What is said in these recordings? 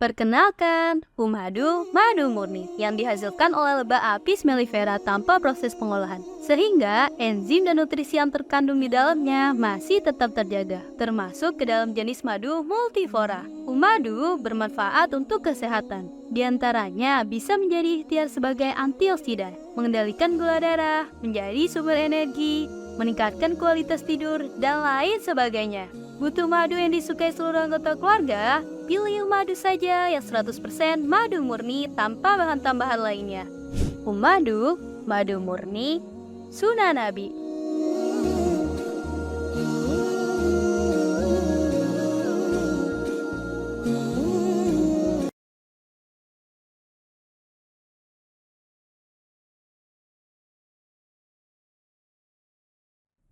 Perkenalkan, madu murni yang dihasilkan oleh lebah Apis mellifera tanpa proses pengolahan. Sehingga enzim dan nutrisi yang terkandung di dalamnya masih tetap terjaga, termasuk ke dalam jenis madu multiflora. Madu bermanfaat untuk kesehatan. Di antaranya bisa menjadi ikhtiar sebagai antioksidan, mengendalikan gula darah, menjadi sumber energi, meningkatkan kualitas tidur, dan lain sebagainya. Butuh madu yang disukai seluruh anggota keluarga? Pilih madu saja yang 100% madu murni tanpa bahan tambahan lainnya. Madu murni, Sunnah Nabi.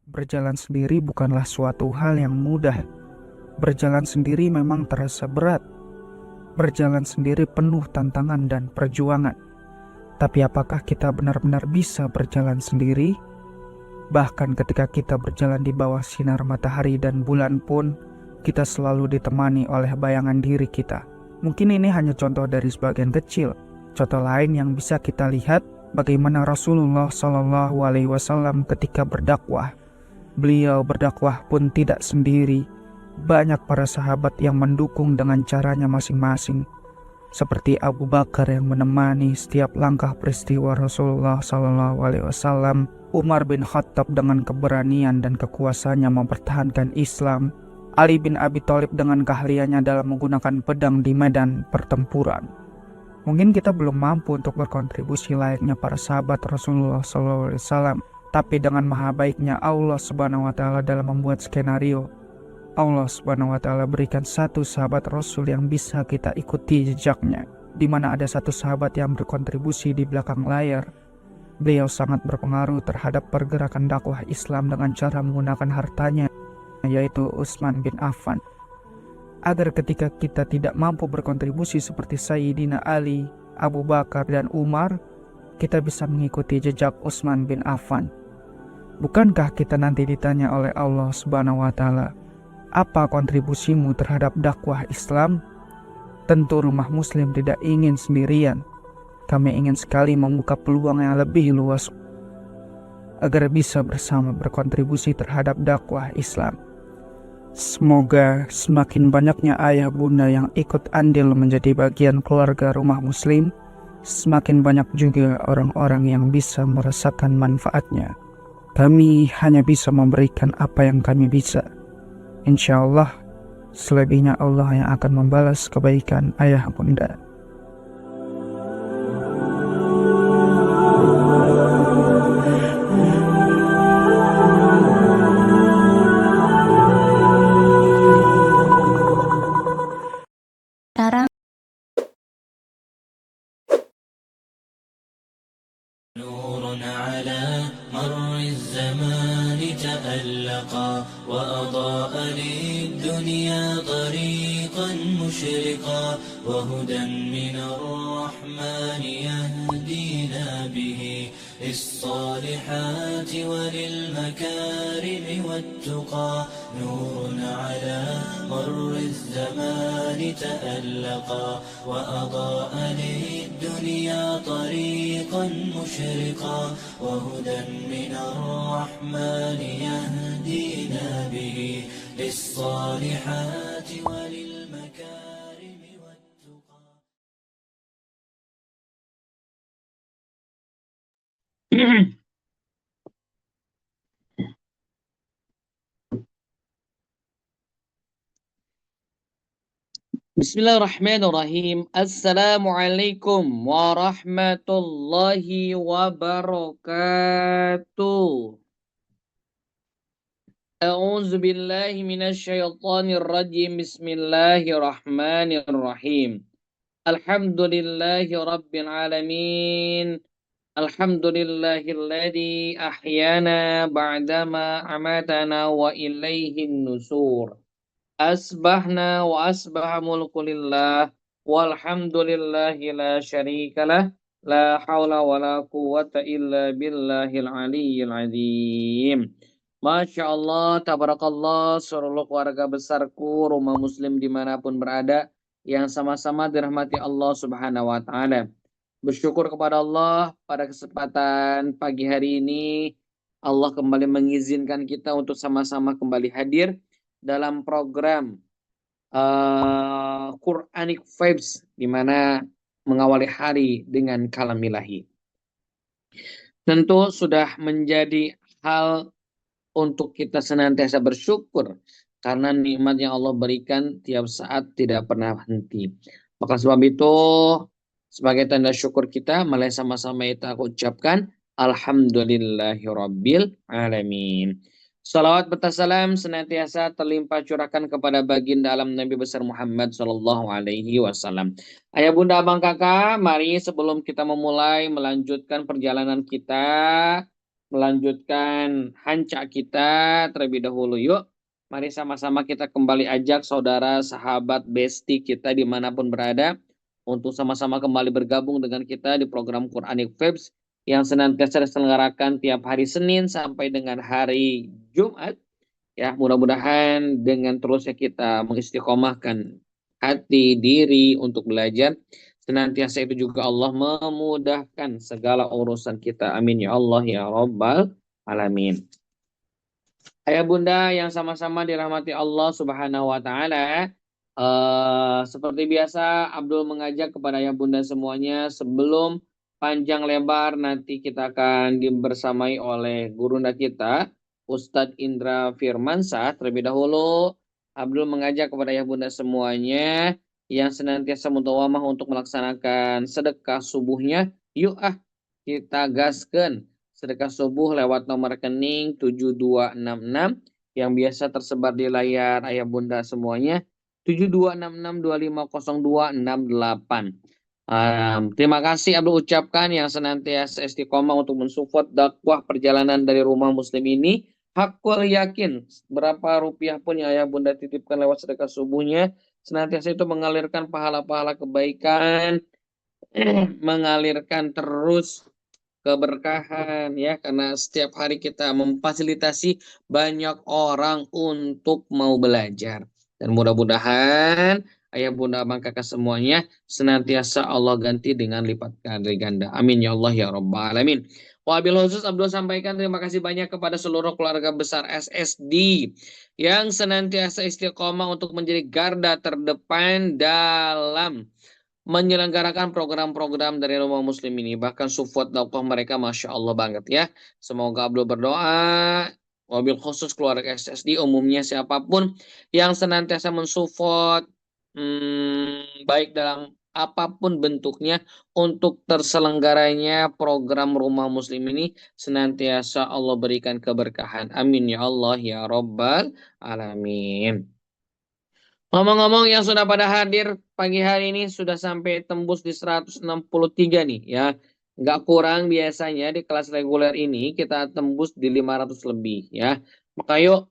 Berjalan sendiri bukanlah suatu hal yang mudah. Berjalan sendiri memang terasa berat. Berjalan sendiri penuh tantangan dan perjuangan. Tapi apakah kita benar-benar bisa berjalan sendiri? Bahkan ketika kita berjalan di bawah sinar matahari dan bulan pun, kita selalu ditemani oleh bayangan diri kita. Mungkin ini hanya contoh dari sebagian kecil. Contoh lain yang bisa kita lihat bagaimana Rasulullah SAW ketika berdakwah. Beliau berdakwah pun tidak sendiri. Banyak para sahabat yang mendukung dengan caranya masing-masing. Seperti Abu Bakar yang menemani setiap langkah peristiwa Rasulullah SAW, Umar bin Khattab dengan keberanian dan kekuasaannya mempertahankan Islam, Ali bin Abi Thalib dengan keahliannya dalam menggunakan pedang di medan pertempuran. Mungkin kita belum mampu untuk berkontribusi layaknya para sahabat Rasulullah SAW, tapi dengan maha baiknya Allah Subhanahu wa Ta'ala dalam membuat skenario, Allah Subhanahu wa Ta'ala berikan satu sahabat Rasul yang bisa kita ikuti jejaknya, di mana ada satu sahabat yang berkontribusi di belakang layar. Beliau sangat berpengaruh terhadap pergerakan dakwah Islam dengan cara menggunakan hartanya, yaitu Utsman bin Affan. Agar ketika kita tidak mampu berkontribusi seperti Sayyidina Ali, Abu Bakar, dan Umar, kita bisa mengikuti jejak Utsman bin Affan. Bukankah kita nanti ditanya oleh Allah Subhanahu wa Ta'ala, apa kontribusimu terhadap dakwah Islam? Tentu rumah Muslim tidak ingin sendirian. Kami ingin sekali membuka peluang yang lebih luas agar bisa bersama berkontribusi terhadap dakwah Islam. Semoga semakin banyaknya ayah bunda yang ikut andil menjadi bagian keluarga rumah Muslim, semakin banyak juga orang-orang yang bisa merasakan manfaatnya. Kami hanya bisa memberikan apa yang kami bisa. Insya Allah, selebihnya Allah yang akan membalas kebaikan ayah bunda. Sekarang نور على مر الزمان تألقا وأضاء للدنيا طريقا مشرقا وهدى من الرحمن يهدينا به للصالحات وللمكارم والتقى نور على مر الزمان تألقا وأضاء للدنيا طريقا مشرقا وهدى من الرحمن يهدينا به للصالحات وللمكارم والتقى. Bismillahirrahmanirrahim. Assalamualaikum warahmatullahi wabarakatuh. A'udzu billahi minasyaitonir rajim. Bismillahirrahmanirrahim. Alhamdulillahi rabbil alamin. Alhamdulillahilladzi ahyana ba'dama amatana wa ilaihin nusur. Asbahna wa asbaha mulku lillah walhamdulillahi la syarikalah la hawla wa la quwwata illa billahil aliyyil azim. Masya Allah, tabarakallah, seluruh keluarga besarku, rumah muslim dimanapun berada, yang sama-sama dirahmati Allah Subhanahu wa taala. Bersyukur kepada Allah pada kesempatan pagi hari ini Allah kembali mengizinkan kita untuk sama-sama kembali hadir dalam program Quranic Vibes di mana mengawali hari dengan kalam ilahi. Tentu sudah menjadi hal untuk kita senantiasa bersyukur karena nikmat yang Allah berikan tiap saat tidak pernah henti. Maka sebab itu sebagai tanda syukur kita, mari sama-sama kita ucapkan Alhamdulillahirabbil alamin. Salawat bertasalam senantiasa terlimpah curahkan kepada baginda alam Nabi besar Muhammad sallallahu alaihi wasallam. Ayah bunda abang kakak, mari sebelum kita memulai melanjutkan perjalanan kita, melanjutkan hancak kita terlebih dahulu yuk. Mari sama-sama kita kembali ajak saudara, sahabat, besti kita dimanapun berada untuk sama-sama kembali bergabung dengan kita di program Quranic Vibes yang senantiasa diselenggarakan tiap hari Senin sampai dengan hari Jumat. Ya, mudah-mudahan dengan terusnya kita mengistiqomahkan hati, diri untuk belajar, senantiasa itu juga Allah memudahkan segala urusan kita. Amin ya Allah ya Rabbal Alamin. Ayah bunda yang sama-sama dirahmati Allah Subhanahu wa taala, seperti biasa Abdul mengajak kepada ayah bunda semuanya sebelum panjang lebar nanti kita akan dibersamai oleh gurunda kita Ustadz Indra Firmansyah. Terlebih dahulu Abdul mengajak kepada ayah bunda semuanya yang senantiasa mutawamah untuk melaksanakan sedekah subuhnya. Yuk kita gaskan sedekah subuh lewat nomor rekening 7266 yang biasa tersebar di layar ayah bunda semuanya 7266250268. Terima kasih Abdul ucapkan yang senantiasa istiqomah untuk mensupport dakwah perjalanan dari rumah muslim ini. Hakul yakin berapa rupiah pun yang ayah bunda titipkan lewat sedekah subuhnya senantiasa itu mengalirkan pahala-pahala kebaikan, mengalirkan terus keberkahan ya, karena setiap hari kita memfasilitasi banyak orang untuk mau belajar. Dan mudah-mudahan ayah bunda abang kakak semuanya senantiasa Allah ganti dengan lipat ganda. Amin ya Allah ya Rabbal Alamin. Wabil khusus Abdul sampaikan terima kasih banyak kepada seluruh keluarga besar SSD yang senantiasa istiqomah untuk menjadi garda terdepan dalam menyelenggarakan program-program dari rumah muslim ini. Bahkan support dakwah mereka Masya Allah banget ya. Semoga Abdul berdoa wabil khusus keluarga SSD umumnya siapapun yang senantiasa mensupport baik dalam apapun bentuknya untuk terselenggaranya program rumah muslim ini senantiasa Allah berikan keberkahan. Amin ya Allah ya Rabbal Alamin. Ngomong-ngomong yang sudah pada hadir pagi hari ini sudah sampai tembus di 163 nih ya. Nggak kurang biasanya di kelas reguler ini kita tembus di 500 lebih ya. Maka yuk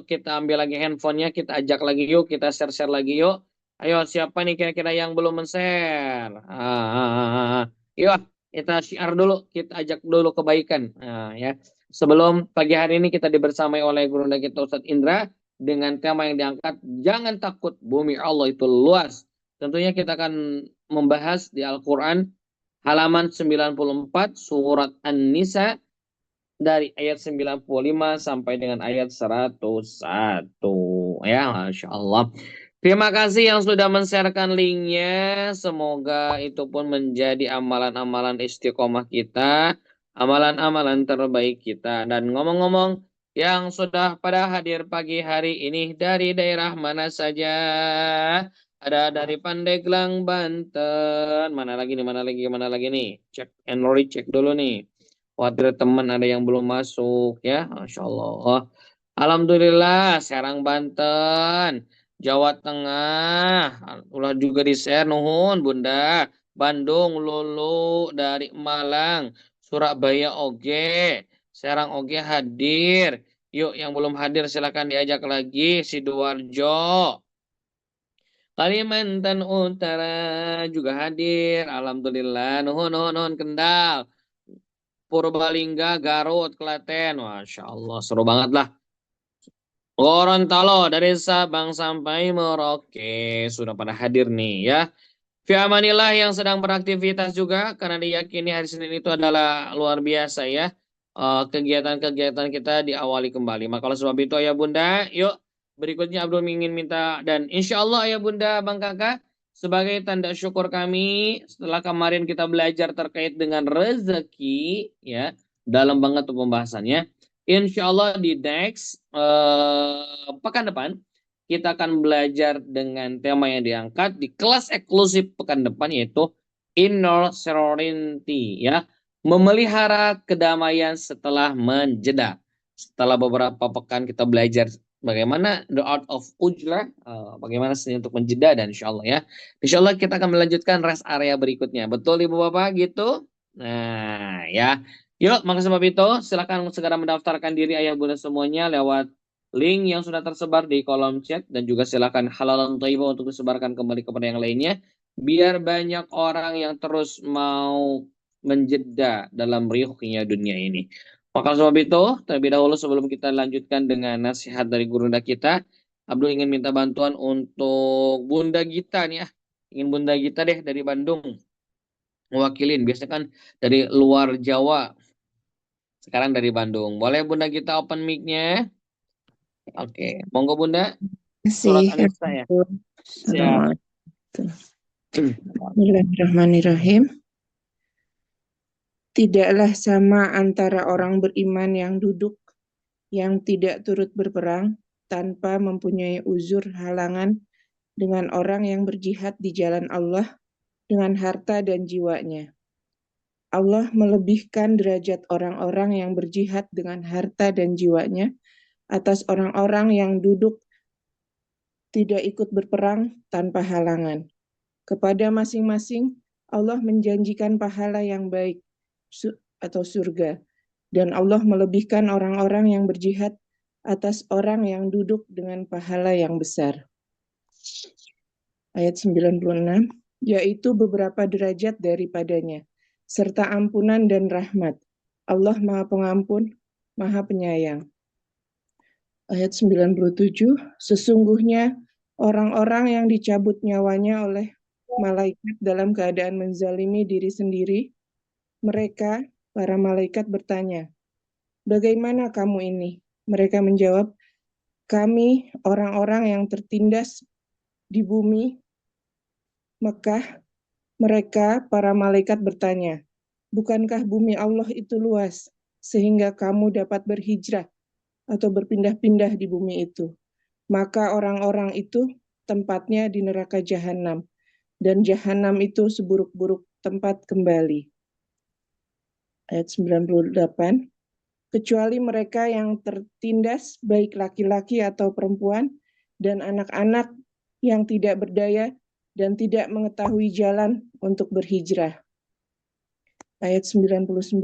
kita ambil lagi handphonenya, kita ajak lagi yuk, kita share-share lagi yuk. Ayo siapa nih kira-kira yang belum men-share? Yuk kita share dulu, kita ajak dulu kebaikan. Ya. Sebelum pagi hari ini kita dibersamai oleh gurunda kita Ustadz Indra dengan tema yang diangkat, jangan takut, bumi Allah itu luas. Tentunya kita akan membahas di Al-Quran halaman 94 surat An-Nisa dari ayat 95 sampai dengan ayat 101. Ya, Masya Allah. Terima kasih yang sudah men-sharekan linknya. Semoga itu pun menjadi amalan-amalan istiqomah kita, amalan-amalan terbaik kita. Dan ngomong-ngomong, yang sudah pada hadir pagi hari ini dari daerah mana saja? Ada dari Pandeglang, Banten. Mana lagi nih? Cek and recheck dulu nih. Khawatir teman ada yang belum masuk ya. Masya Allah. Alhamdulillah, Serang, Banten. Jawa Tengah. Ulah juga di-share, nuhun, Bunda. Bandung, Lulu dari Malang. Surabaya oge. Serang oge hadir. Yuk yang belum hadir silakan diajak lagi. Sidoarjo. Kalimantan Utara juga hadir. Alhamdulillah. Nuhun Kendal. Purbalingga, Garut, Klaten. Masya Allah seru banget lah. Gorontalo dari Sabang sampai Merauke sudah pada hadir nih ya. Fi amanillah yang sedang beraktivitas juga karena diyakini hari Senin itu adalah luar biasa ya. Kegiatan-kegiatan kita diawali kembali. Maka oleh sebab itu ayah bunda, yuk berikutnya Abdul ingin minta dan insya Allah ayah bunda bang kakak sebagai tanda syukur kami setelah kemarin kita belajar terkait dengan rezeki ya dalam banget tuh pembahasannya. Insya Allah di next pekan depan kita akan belajar dengan tema yang diangkat di kelas eksklusif pekan depan yaitu inner serenity ya, memelihara kedamaian setelah menjeda. Setelah beberapa pekan kita belajar bagaimana the art of ujlah, bagaimana seni untuk menjeda dan insya Allah ya. Insya Allah kita akan melanjutkan rest area berikutnya. Betul Ibu Bapak gitu? Nah ya. Yuk, maka sebab itu silakan segera mendaftarkan diri ayah bunda semuanya lewat link yang sudah tersebar di kolom chat dan juga silakan halalan thayyibah untuk disebarkan kembali kepada yang lainnya biar banyak orang yang terus mau menjeda dalam riuhnya dunia ini. Maka sebab itu, terlebih dahulu sebelum kita lanjutkan dengan nasihat dari gurunda kita, Abdul ingin minta bantuan untuk Bunda Gita nih ya. Ingin Bunda Gita deh dari Bandung mewakilin. Biasanya kan dari luar Jawa, sekarang dari Bandung. Boleh Bunda Gita open mic-nya? Oke, monggo Bunda. Surat Kasih. An-Nisa ya. Siap. Bismillahirrahmanirrahim. Tidaklah sama antara orang beriman yang duduk, yang tidak turut berperang, tanpa mempunyai uzur halangan, dengan orang yang berjihad di jalan Allah, dengan harta dan jiwanya. Allah melebihkan derajat orang-orang yang berjihad dengan harta dan jiwanya atas orang-orang yang duduk tidak ikut berperang tanpa halangan. Kepada masing-masing, Allah menjanjikan pahala yang baik atau surga. Dan Allah melebihkan orang-orang yang berjihad atas orang yang duduk dengan pahala yang besar. Ayat 96, yaitu beberapa derajat daripadanya, serta ampunan dan rahmat. Allah Maha Pengampun, Maha Penyayang. Ayat 97, sesungguhnya orang-orang yang dicabut nyawanya oleh malaikat dalam keadaan menzalimi diri sendiri, mereka, para malaikat bertanya, bagaimana kamu ini? Mereka menjawab, kami orang-orang yang tertindas di bumi Mekah. Mereka, para malaikat bertanya, bukankah bumi Allah itu luas, sehingga kamu dapat berhijrah atau berpindah-pindah di bumi itu? Maka orang-orang itu tempatnya di neraka Jahanam, dan Jahanam itu seburuk-buruk tempat kembali. Ayat 98, kecuali mereka yang tertindas, baik laki-laki atau perempuan, dan anak-anak yang tidak berdaya dan tidak mengetahui jalan untuk berhijrah. Ayat 99,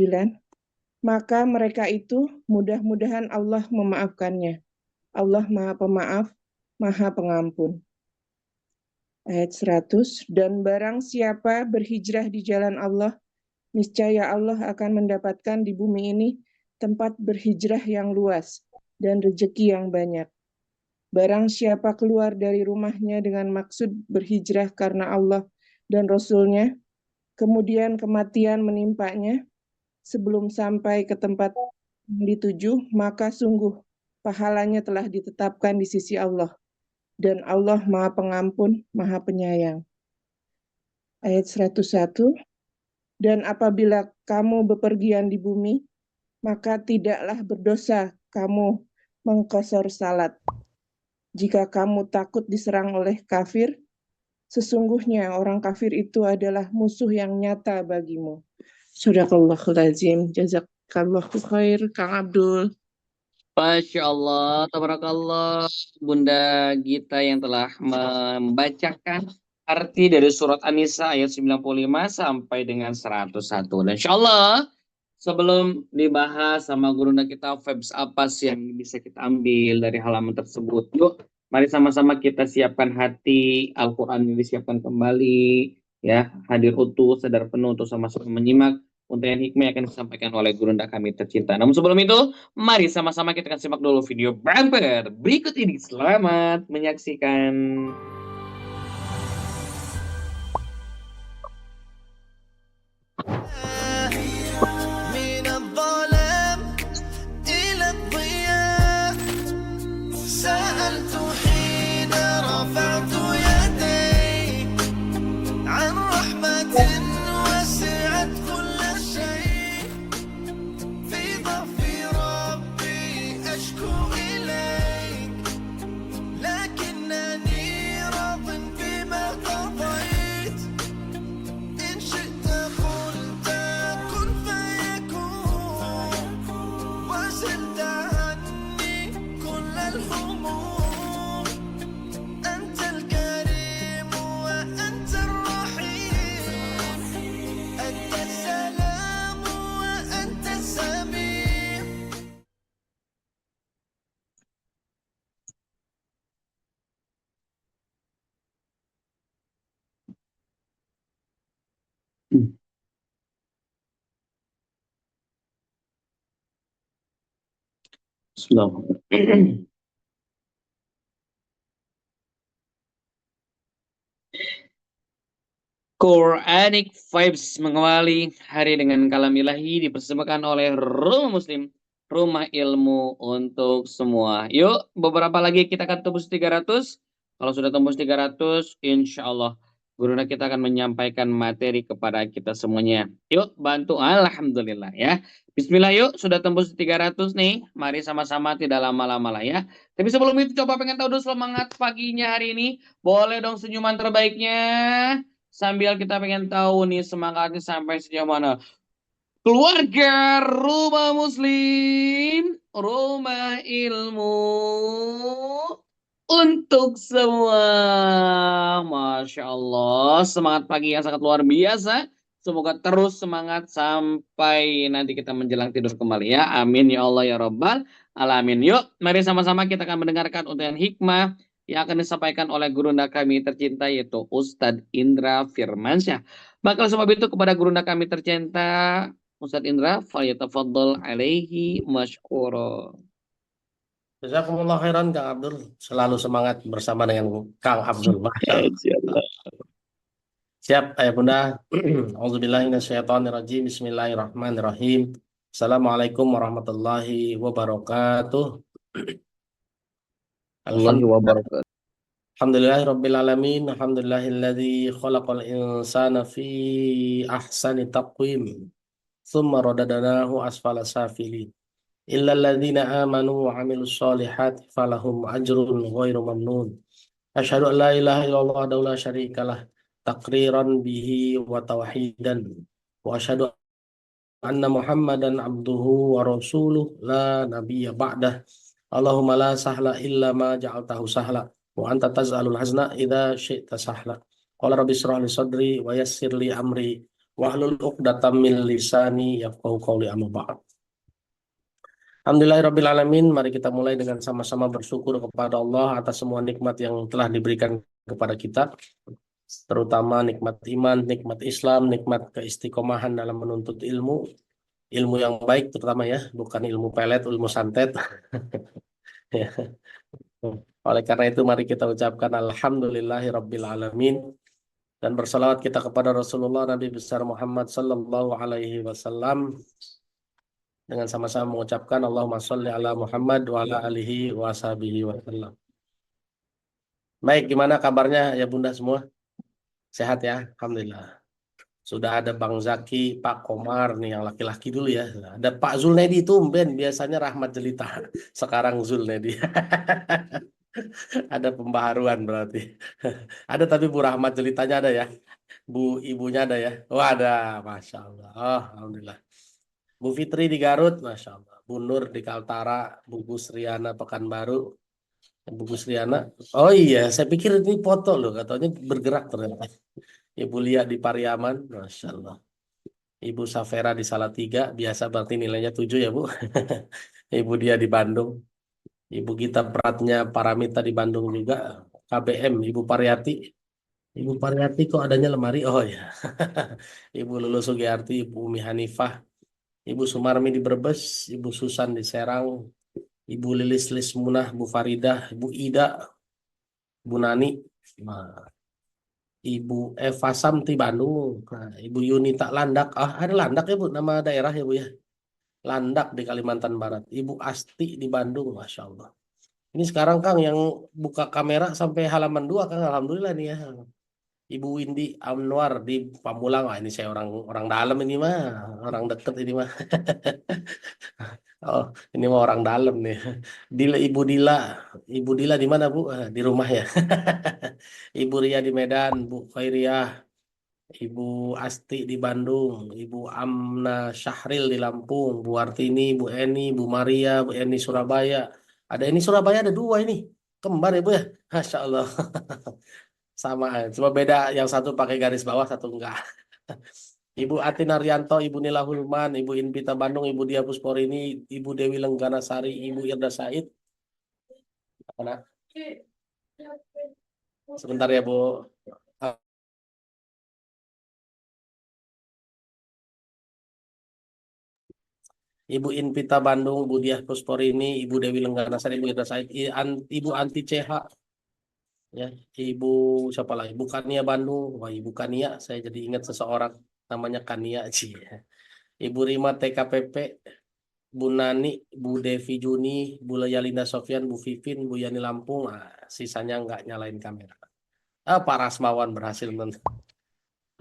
maka mereka itu mudah-mudahan Allah memaafkannya. Allah Maha Pemaaf, Maha Pengampun. Ayat 100, dan barang siapa berhijrah di jalan Allah, niscaya Allah akan mendapatkan di bumi ini tempat berhijrah yang luas dan rezeki yang banyak. Barang siapa keluar dari rumahnya dengan maksud berhijrah karena Allah dan Rasul-Nya, kemudian kematian menimpanya sebelum sampai ke tempat yang dituju, maka sungguh pahalanya telah ditetapkan di sisi Allah. Dan Allah Maha Pengampun, Maha Penyayang. Ayat 101, dan apabila kamu bepergian di bumi, maka tidaklah berdosa kamu mengqasar salat. Jika kamu takut diserang oleh kafir, sesungguhnya orang kafir itu adalah musuh yang nyata bagimu. Shadaqallahul azim. Jazakallahu khair, Kang Abdul. Masya Allah, tabarakallah, Bunda Gita yang telah membacakan arti dari surat An-Nisa ayat 95 sampai dengan 101. Dan insya Allah, sebelum dibahas sama gurunda kita, vibes apa sih yang bisa kita ambil dari halaman tersebut? Yuk, mari sama-sama kita siapkan hati, Al-Quran ini disiapkan kembali, ya, hadir utuh, sadar penuh untuk sama-sama menyimak Untayan hikmah yang akan disampaikan oleh gurunda kami tercinta. Namun sebelum itu, mari sama-sama kita akan simak dulu video bumper berikut ini. Selamat menyaksikan. من الظلام إلى الضياء سألت حين رفعت يدي عن رحمة وسعت كل شيء في ضعف ربي أشكو إليك لكنني راض بما قضيت إن شئت قلت كن فيكون وزلت عني كل الهموم أنت الكريم وأنت الرحيم أنت السلام وأنت السميع. Bismillahirrahmanirrahim. Quranic Vibes mengawali hari dengan kalam ilahi dipersembahkan oleh Rumah Muslim, rumah ilmu untuk semua. Yuk, beberapa lagi kita akan tembus 300. Kalau sudah tembus 300, insya Allah Guruna kita akan menyampaikan materi kepada kita semuanya. Yuk, bantu. Alhamdulillah ya. Bismillah yuk, sudah tembus 300 nih. Mari sama-sama tidak lama-lama lah ya. Tapi sebelum itu coba pengen tahu dulu semangat paginya hari ini. Boleh dong senyuman terbaiknya. Sambil kita pengen tahu nih semangatnya sampai sejauh mana. Keluarga Rumah Muslim, rumah ilmu untuk semua. Masya Allah, semangat pagi yang sangat luar biasa. Semoga terus semangat sampai nanti kita menjelang tidur kembali ya. Amin ya Allah ya Rabbal Alamin. Yuk, mari sama-sama kita akan mendengarkan untayan hikmah yang akan disampaikan oleh gurunda kami tercinta yaitu Ustadz Indra Firmansyah. Maka sebab itu kepada gurunda kami tercinta Ustadz Indra, falyatafaddal alaihi masykura. Jazakumullah khairan Kang Abdul. Selalu semangat bersama dengan Kang Abdul. Masya Allah. Siap, ayah bunda. Auzubillahi minasyaitonirrajim. Bismillahirrahmanirrahim. Assalamualaikum warahmatullahi wabarakatuh. Allahi wabarakatuh. Alhamdulillahirabbil alamin. Alhamdulillahilladzi khalaqal insana fi ahsani taqwim. Tsumma radadnahu asfala safilin. Illa alladzina amanu wa 'amilus solihati falahum ajrun ghairu mamnun. Asyhadu an la ilaha illallah wa la syarikalah taqriran bihi wa tauhidan wa asyhadu anna Muhammadan abduhu wa rasuluh la nabiyya ba'dah. Allahumma la sahla illa ma ja'altahu sahla wa anta taz'alul hazna idza syi'ta sahla. Qala rabbi shrah li sadri wa yassir li amri wahlul 'uqdatam min lisani yafqahu qawli amma ba'd. Alhamdulillahirabbil alamin. Mari kita mulai dengan sama-sama bersyukur kepada Allah atas semua nikmat yang telah diberikan kepada kita, terutama nikmat iman, nikmat Islam, nikmat keistiqomahan dalam menuntut ilmu, ilmu yang baik terutama ya, bukan ilmu pelet, ilmu santet. Ya. Oleh karena itu mari kita ucapkan alhamdulillahirabbil alamin dan bersalawat kita kepada Rasulullah Nabi besar Muhammad sallallahu alaihi wasallam dengan sama-sama mengucapkan Allahumma sholli ala Muhammad wa ala alihi wa sahbihi wa sallam. Baik, gimana kabarnya ya bunda semua? Sehat ya? Alhamdulillah. Sudah ada Bang Zaki, Pak Komar nih yang laki-laki dulu ya. Ada Pak Zulnedi tumben, biasanya Rahmat Jelita. Sekarang Zulnedi. Ada pembaharuan berarti. Ada tapi Bu Rahmat Jelitanya ada ya. Bu ibunya ada ya. Oh ada, Masya Allah. Oh, Alhamdulillah. Bu Fitri di Garut, Masya Allah. Bu Nur di Kaltara, Bu Gusriana Pekanbaru. Bu Gusriana. Oh iya, saya pikir ini foto loh, katanya bergerak ternyata. Ibu Lia di Pariaman, Masya Allah. Ibu Safera di Salatiga, biasa berarti nilainya 7 ya Bu. Ibu dia di Bandung. Ibu Gita Pratnya Paramita di Bandung juga. KBM, Ibu Pariyati. Ibu Pariyati kok adanya lemari? Oh ya. Ibu Lulu Sugiyarti, Ibu Umi Hanifah, Ibu Sumarmi di Brebes, Ibu Susan di Serang, Ibu Lilis Lismunah, Bu Faridah, Ibu Ida, Bu Nani, nah, Ibu Eva Samti Bandung, nah, Ibu Yunita Landak, ada Landak ya Bu, nama daerah ya Bu ya, Landak di Kalimantan Barat, Ibu Asti di Bandung, Masya Allah. Ini sekarang Kang yang buka kamera sampai halaman 2 Kang, Alhamdulillah nih ya. Ibu Windy Anwar di Pamulang, wah ini saya orang orang dalam ini mah, orang deket ini mah. Oh, ini mah orang dalam nih. Ibu Dila di mana Bu? Di rumah ya. Ibu Ria di Medan, Bu Khairiah, Ibu Asti di Bandung, Ibu Amna Syahril di Lampung, Bu Artini, Bu Eni, Bu Maria, Bu Eni Surabaya. Ada ini Surabaya ada 2 ini, kembar ya Bu ya. Masya Allah. Sama, cuma beda yang satu pakai garis bawah, satu enggak. Ibu Ati Naryanto, Ibu Nila Hulman, Ibu Invita Bandung, Ibu Dia Pusporini, Ibu Dewi Lenggana Sari, Ibu Irda Said. Mana? Sebentar ya Bu. Ibu Invita Bandung, Bu Dia Pusporini, Ibu Dewi Lenggana Sari, Ibu Irda Said, Ibu Anti CH, ya, Ibu siapa lagi? Ibu Kania Bandung, wah Ibu Kania, saya jadi ingat seseorang namanya Kania, Ci. Ibu Rima TKPP, Bu Nani, Bu Devi Juni, Bu Yalinda Sofyan, Bu Vivin, Bu Yani Lampung, sisanya nggak nyalain kamera. Pak Rasmawan berhasil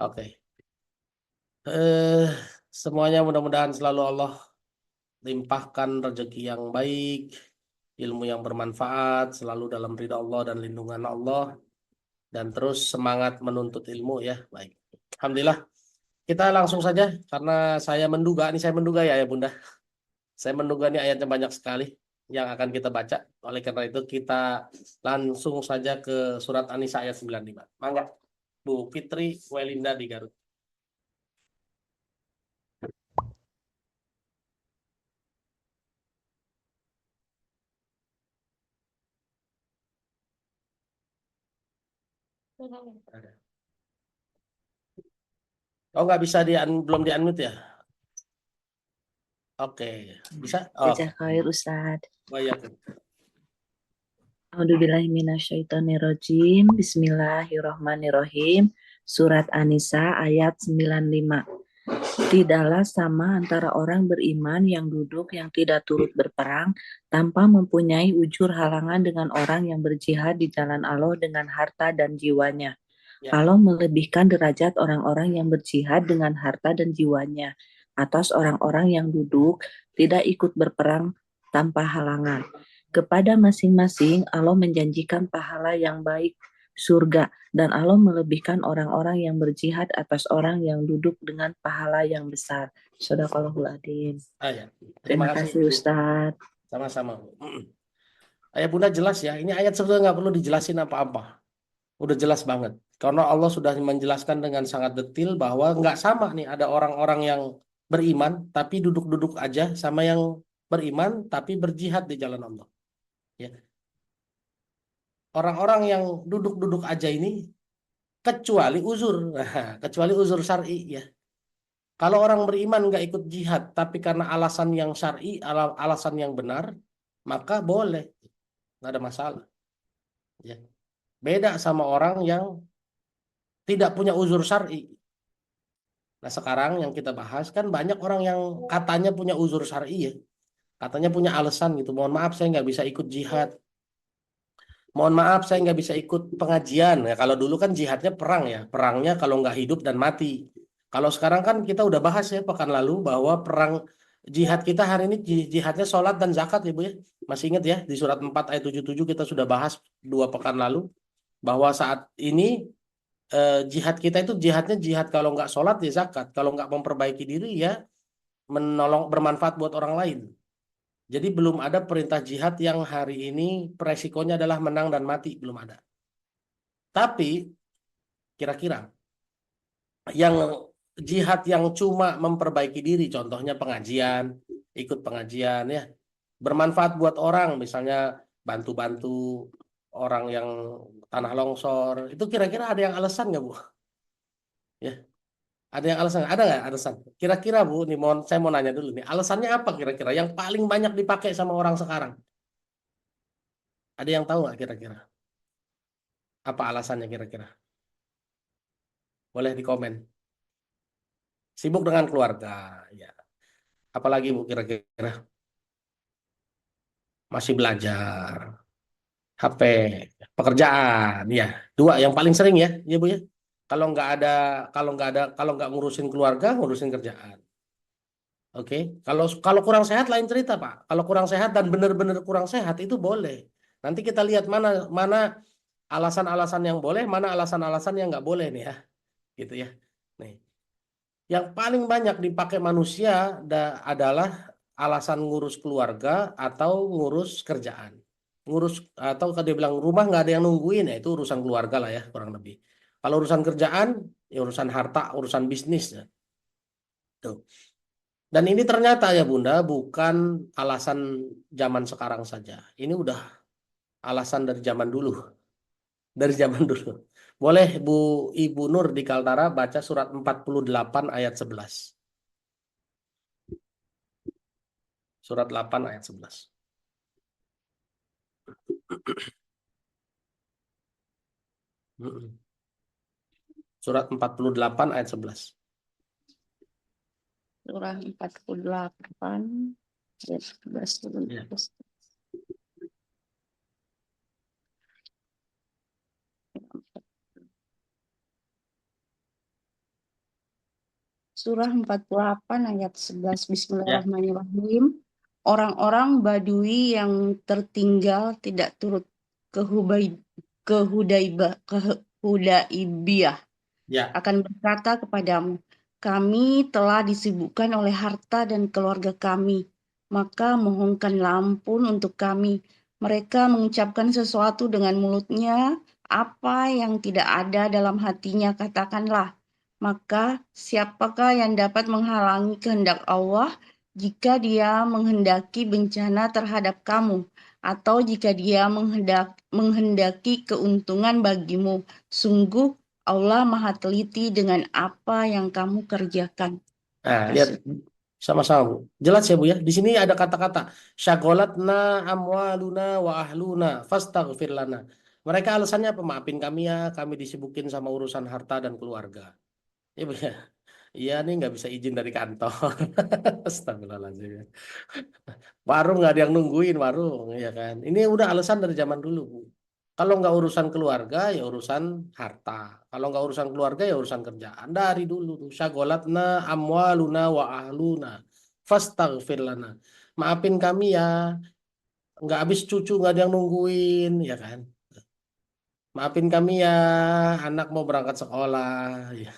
Oke. Semuanya mudah-mudahan selalu Allah limpahkan rezeki yang baik, ilmu yang bermanfaat, selalu dalam ridha Allah dan lindungan Allah, dan terus semangat menuntut ilmu ya. Baik. Alhamdulillah. Kita langsung saja karena saya menduga ya Bunda. Saya menduga ini ayatnya banyak sekali yang akan kita baca. Oleh karena itu kita langsung saja ke surat An-Nisa ayat 95. Mangga Bu Fitri Welinda di Garut. Oh nggak bisa belum di unmute ya? Oke, bisa? Oh, Jazak khair Ustadz. baik. A'udzubillahiminasyaitonirrojim. Bismillahirrohmanirrohim. Surat An-Nisa ayat 95. Tidaklah sama antara orang beriman yang duduk yang tidak turut berperang tanpa mempunyai ujur halangan dengan orang yang berjihad di jalan Allah dengan harta dan jiwanya. Ya. Allah melebihkan derajat orang-orang yang berjihad dengan harta dan jiwanya atas orang-orang yang duduk tidak ikut berperang tanpa halangan. Kepada masing-masing Allah menjanjikan pahala yang baik, surga, dan Allah melebihkan orang-orang yang berjihad atas orang yang duduk dengan pahala yang besar. Shadaqallahul adzim. Ya. Terima kasih Ustadz. Sama-sama. Ayah Bunda jelas ya, ini ayat sebenarnya nggak perlu dijelasin apa-apa. Udah jelas banget. Karena Allah sudah menjelaskan dengan sangat detail bahwa nggak sama nih ada orang-orang yang beriman tapi duduk-duduk aja sama yang beriman tapi berjihad di jalan Allah. Ya. Orang-orang yang duduk-duduk aja ini kecuali uzur, kecuali uzur syar'i ya. Kalau orang beriman nggak ikut jihad tapi karena alasan yang syar'i, alasan yang benar, maka boleh, nggak ada masalah. Ya. Beda sama orang yang tidak punya uzur syar'i. Nah sekarang yang kita bahas kan banyak orang yang katanya punya uzur syar'i ya. Katanya punya alasan gitu. Mohon maaf saya nggak bisa ikut jihad. Mohon maaf saya nggak bisa ikut pengajian. Ya, kalau dulu kan jihadnya perang ya. Perangnya kalau nggak hidup dan mati. Kalau sekarang kan kita udah bahas ya pekan lalu bahwa perang jihad kita hari ini jihadnya sholat dan zakat ya Bu ya. Masih ingat ya di surat 4 ayat 77 kita sudah bahas 2 pekan lalu. Bahwa saat ini jihad kita itu jihadnya jihad kalau nggak sholat ya zakat. Kalau nggak memperbaiki diri ya menolong bermanfaat buat orang lain. Jadi belum ada perintah jihad yang hari ini resikonya adalah menang dan mati. Belum ada. Tapi kira-kira yang jihad yang cuma memperbaiki diri, contohnya pengajian, ikut pengajian ya, bermanfaat buat orang, misalnya bantu-bantu orang yang tanah longsor, itu kira-kira ada yang alasan nggak Bu? Ya, ada yang alasan? Ada nggak alasan? Kira-kira Bu, nih saya mau nanya dulu nih, alasannya apa kira-kira yang paling banyak dipakai sama orang sekarang? Ada yang tahu nggak kira-kira? Apa alasannya kira-kira? Boleh di komen. Sibuk dengan keluarga, ya. Apalagi Bu kira-kira? Masih belajar, HP, pekerjaan, ya. Dua yang paling sering ya Bu ya. Kalau nggak ada, kalau nggak ngurusin keluarga, ngurusin kerjaan. Oke, kalau kurang sehat lain cerita Pak. Kalau kurang sehat dan benar-benar kurang sehat itu boleh. Nanti kita lihat mana mana alasan-alasan yang boleh, mana alasan-alasan yang nggak boleh nih ya, gitu ya. Nih, yang paling banyak dipakai manusia adalah alasan ngurus keluarga atau ngurus kerjaan. Ngurus atau kalau dia bilang rumah nggak ada yang nungguin, ya itu urusan keluarga lah ya kurang lebih. Kalau urusan kerjaan, ya urusan harta, urusan bisnis ya. Tuh. Dan ini ternyata ya Bunda bukan alasan zaman sekarang saja. Ini udah alasan dari zaman dulu. Dari zaman dulu. Boleh Ibu Nur di Kaltara baca surat 48 ayat 11. Surat 8 ayat 11. Surat 48 ayat 11. Surah 48 ayat 11. Ya. Surah 48 ayat 11. Bismillahirrahmanirrahim. Orang-orang Badui yang tertinggal tidak turut ke Hudaibiyah Ya. akan berkata kepadamu, kami telah disibukkan oleh harta dan keluarga kami, maka mohonkanlah ampun untuk kami. Mereka mengucapkan sesuatu dengan mulutnya, apa yang tidak ada dalam hatinya katakanlah. Maka siapakah yang dapat menghalangi kehendak Allah jika dia menghendaki bencana terhadap kamu, atau jika dia menghendaki keuntungan bagimu? Sungguh Allah Maha Teliti dengan apa yang kamu kerjakan. Nah, lihat sama-sama Bu. Jelas ya Bu ya. Di sini ada kata-kata syagolatna amwaluna wa ahluna fastaghfir lana. Mereka alasannya apa? Maafin kami ya, kami disibukin sama urusan harta dan keluarga. Ya Bu ya. Iya nih nggak bisa izin dari kantor. Astagfirullahaladzim. Warung nggak ada yang nungguin warung, ya kan? Ini udah alasan dari zaman dulu, Bu. Kalau nggak urusan keluarga, ya urusan harta. Kalau nggak urusan keluarga, ya urusan kerjaan. Dari dulu tuh, syagolatna amwaluna wa ahluna fastaghfir lana. Maafin kami ya, nggak habis cucu nggak ada yang nungguin, ya kan? Maafin kami ya, anak mau berangkat sekolah, ya.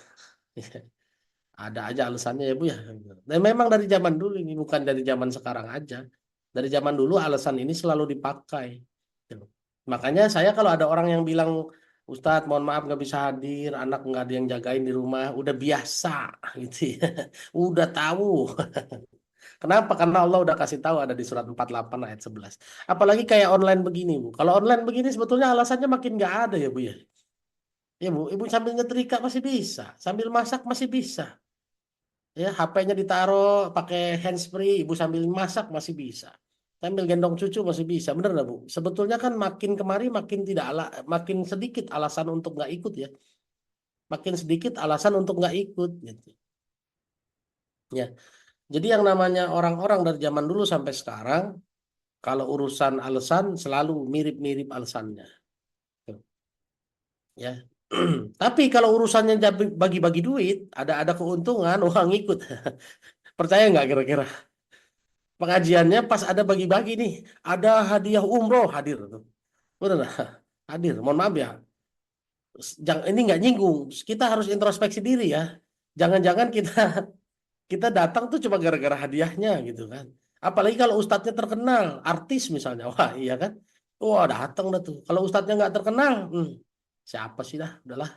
Ada aja alasannya ya Bu ya. Dan memang dari zaman dulu ini bukan dari zaman sekarang aja. Dari zaman dulu alasan ini selalu dipakai. Gitu. Makanya saya kalau ada orang yang bilang, Ustadz mohon maaf nggak bisa hadir, anak nggak ada yang jagain di rumah, udah biasa gitu ya. Udah tahu. Kenapa? Karena Allah udah kasih tahu ada di surat 48 ayat 11. Apalagi kayak online begini Bu. Kalau online begini sebetulnya alasannya makin nggak ada ya Bu ya. Ya Bu, Ibu sambil nyetrika masih bisa, sambil masak masih bisa. Ya, HP-nya ditaruh pakai handsfree, ibu sambil masak masih bisa. Sambil gendong cucu masih bisa. Bener nggak Bu? Sebetulnya kan makin kemari makin sedikit alasan untuk nggak ikut ya. Makin sedikit alasan untuk nggak ikut gitu. Ya. Jadi yang namanya orang-orang dari zaman dulu sampai sekarang, kalau urusan alasan selalu mirip-mirip alasannya. Ya. Tapi kalau urusannya bagi-bagi duit, ada keuntungan, wah ngikut. Percaya nggak kira-kira? Pengajiannya pas ada bagi-bagi nih, ada hadiah umroh hadir tuh. Udah lah, hadir. Mohon maaf ya. Jangan ini nggak nyinggung. Kita harus introspeksi diri ya. Jangan-jangan kita datang tuh cuma gara-gara hadiahnya gitu kan. Apalagi kalau ustadznya terkenal, artis misalnya. Wah, iya kan? Wah, datang dah tuh. Kalau ustadznya nggak terkenal, siapa sih dah? Udahlah.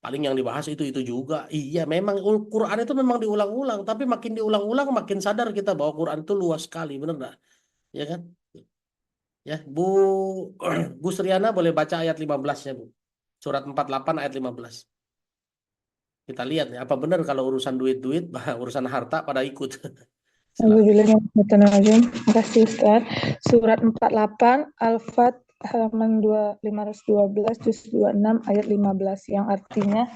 Paling yang dibahas itu juga. Iya, memang Quran itu memang diulang-ulang, tapi makin diulang-ulang makin sadar kita bahwa Quran itu luas sekali, bener nggak? Ya kan? Ya, Bu Sriana boleh baca ayat 15-nya, Bu. Surat 48 ayat 15. Kita lihat ya, apa benar kalau urusan duit-duit, urusan harta pada ikut. Silakan. Terima kasih Ustaz. Surat 48 Al-Fat halaman 512 juz 26 ayat 15 yang artinya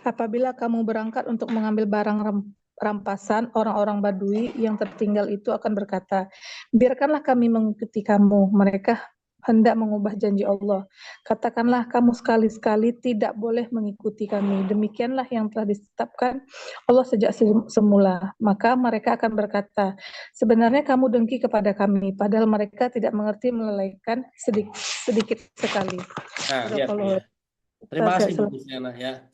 apabila kamu berangkat untuk mengambil barang rampasan, orang-orang Badui yang tertinggal itu akan berkata, biarkanlah kami mengikuti kamu. Mereka hendak mengubah janji Allah. Katakanlah kamu sekali-sekali tidak boleh mengikuti kami. Demikianlah yang telah ditetapkan Allah sejak semula. Maka mereka akan berkata, sebenarnya kamu dengki kepada kami, padahal mereka tidak mengerti melainkan sedikit sekali. Nah, lihat ya. Terima kasih Bu Sriana ya.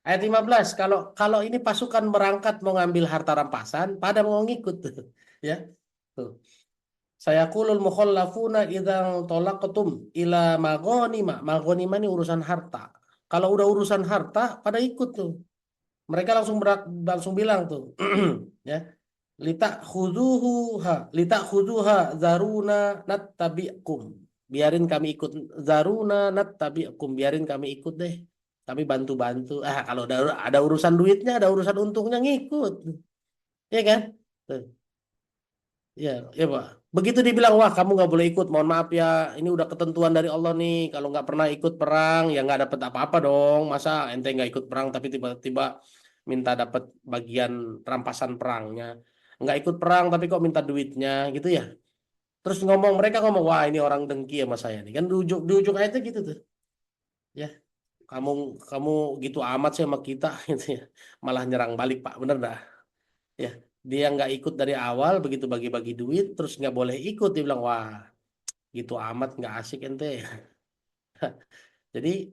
Ayat 15, kalau ini pasukan berangkat mau ngambil harta rampasan, pada mau ngikut tuh. Ya. Tuh. Sayaqulul mukhallafuna idzan talaqtum ila maghanima. Maghanima ini urusan harta. Kalau udah urusan harta, pada ikut tuh. Mereka langsung bilang tuh, ya. Litakhuduha zaruna nattabi'kum. Biarin kami ikut, zaruna nattabi'kum, biarin kami ikut deh. Kami bantu-bantu. Kalau ada urusan duitnya, ada urusan untungnya ngikut. Ya kan? Tuh. Ya, ya Pak. Begitu dibilang, wah kamu nggak boleh ikut. Mohon maaf ya, ini udah ketentuan dari Allah nih. Kalau nggak pernah ikut perang, ya nggak dapat apa-apa dong. Masa ente nggak ikut perang, tapi tiba-tiba minta dapat bagian rampasan perangnya. Nggak ikut perang, tapi kok minta duitnya, gitu ya. Terus mereka ngomong, wah ini orang dengki sama saya nih. Kan di ujung ayatnya gitu tuh. Ya, kamu gitu amat sih sama kita, gitu ya. Malah nyerang balik Pak, bener dah. Ya, dia nggak ikut dari awal, begitu bagi-bagi duit terus nggak boleh ikut, dia bilang wah gitu amat nggak asik ente. Jadi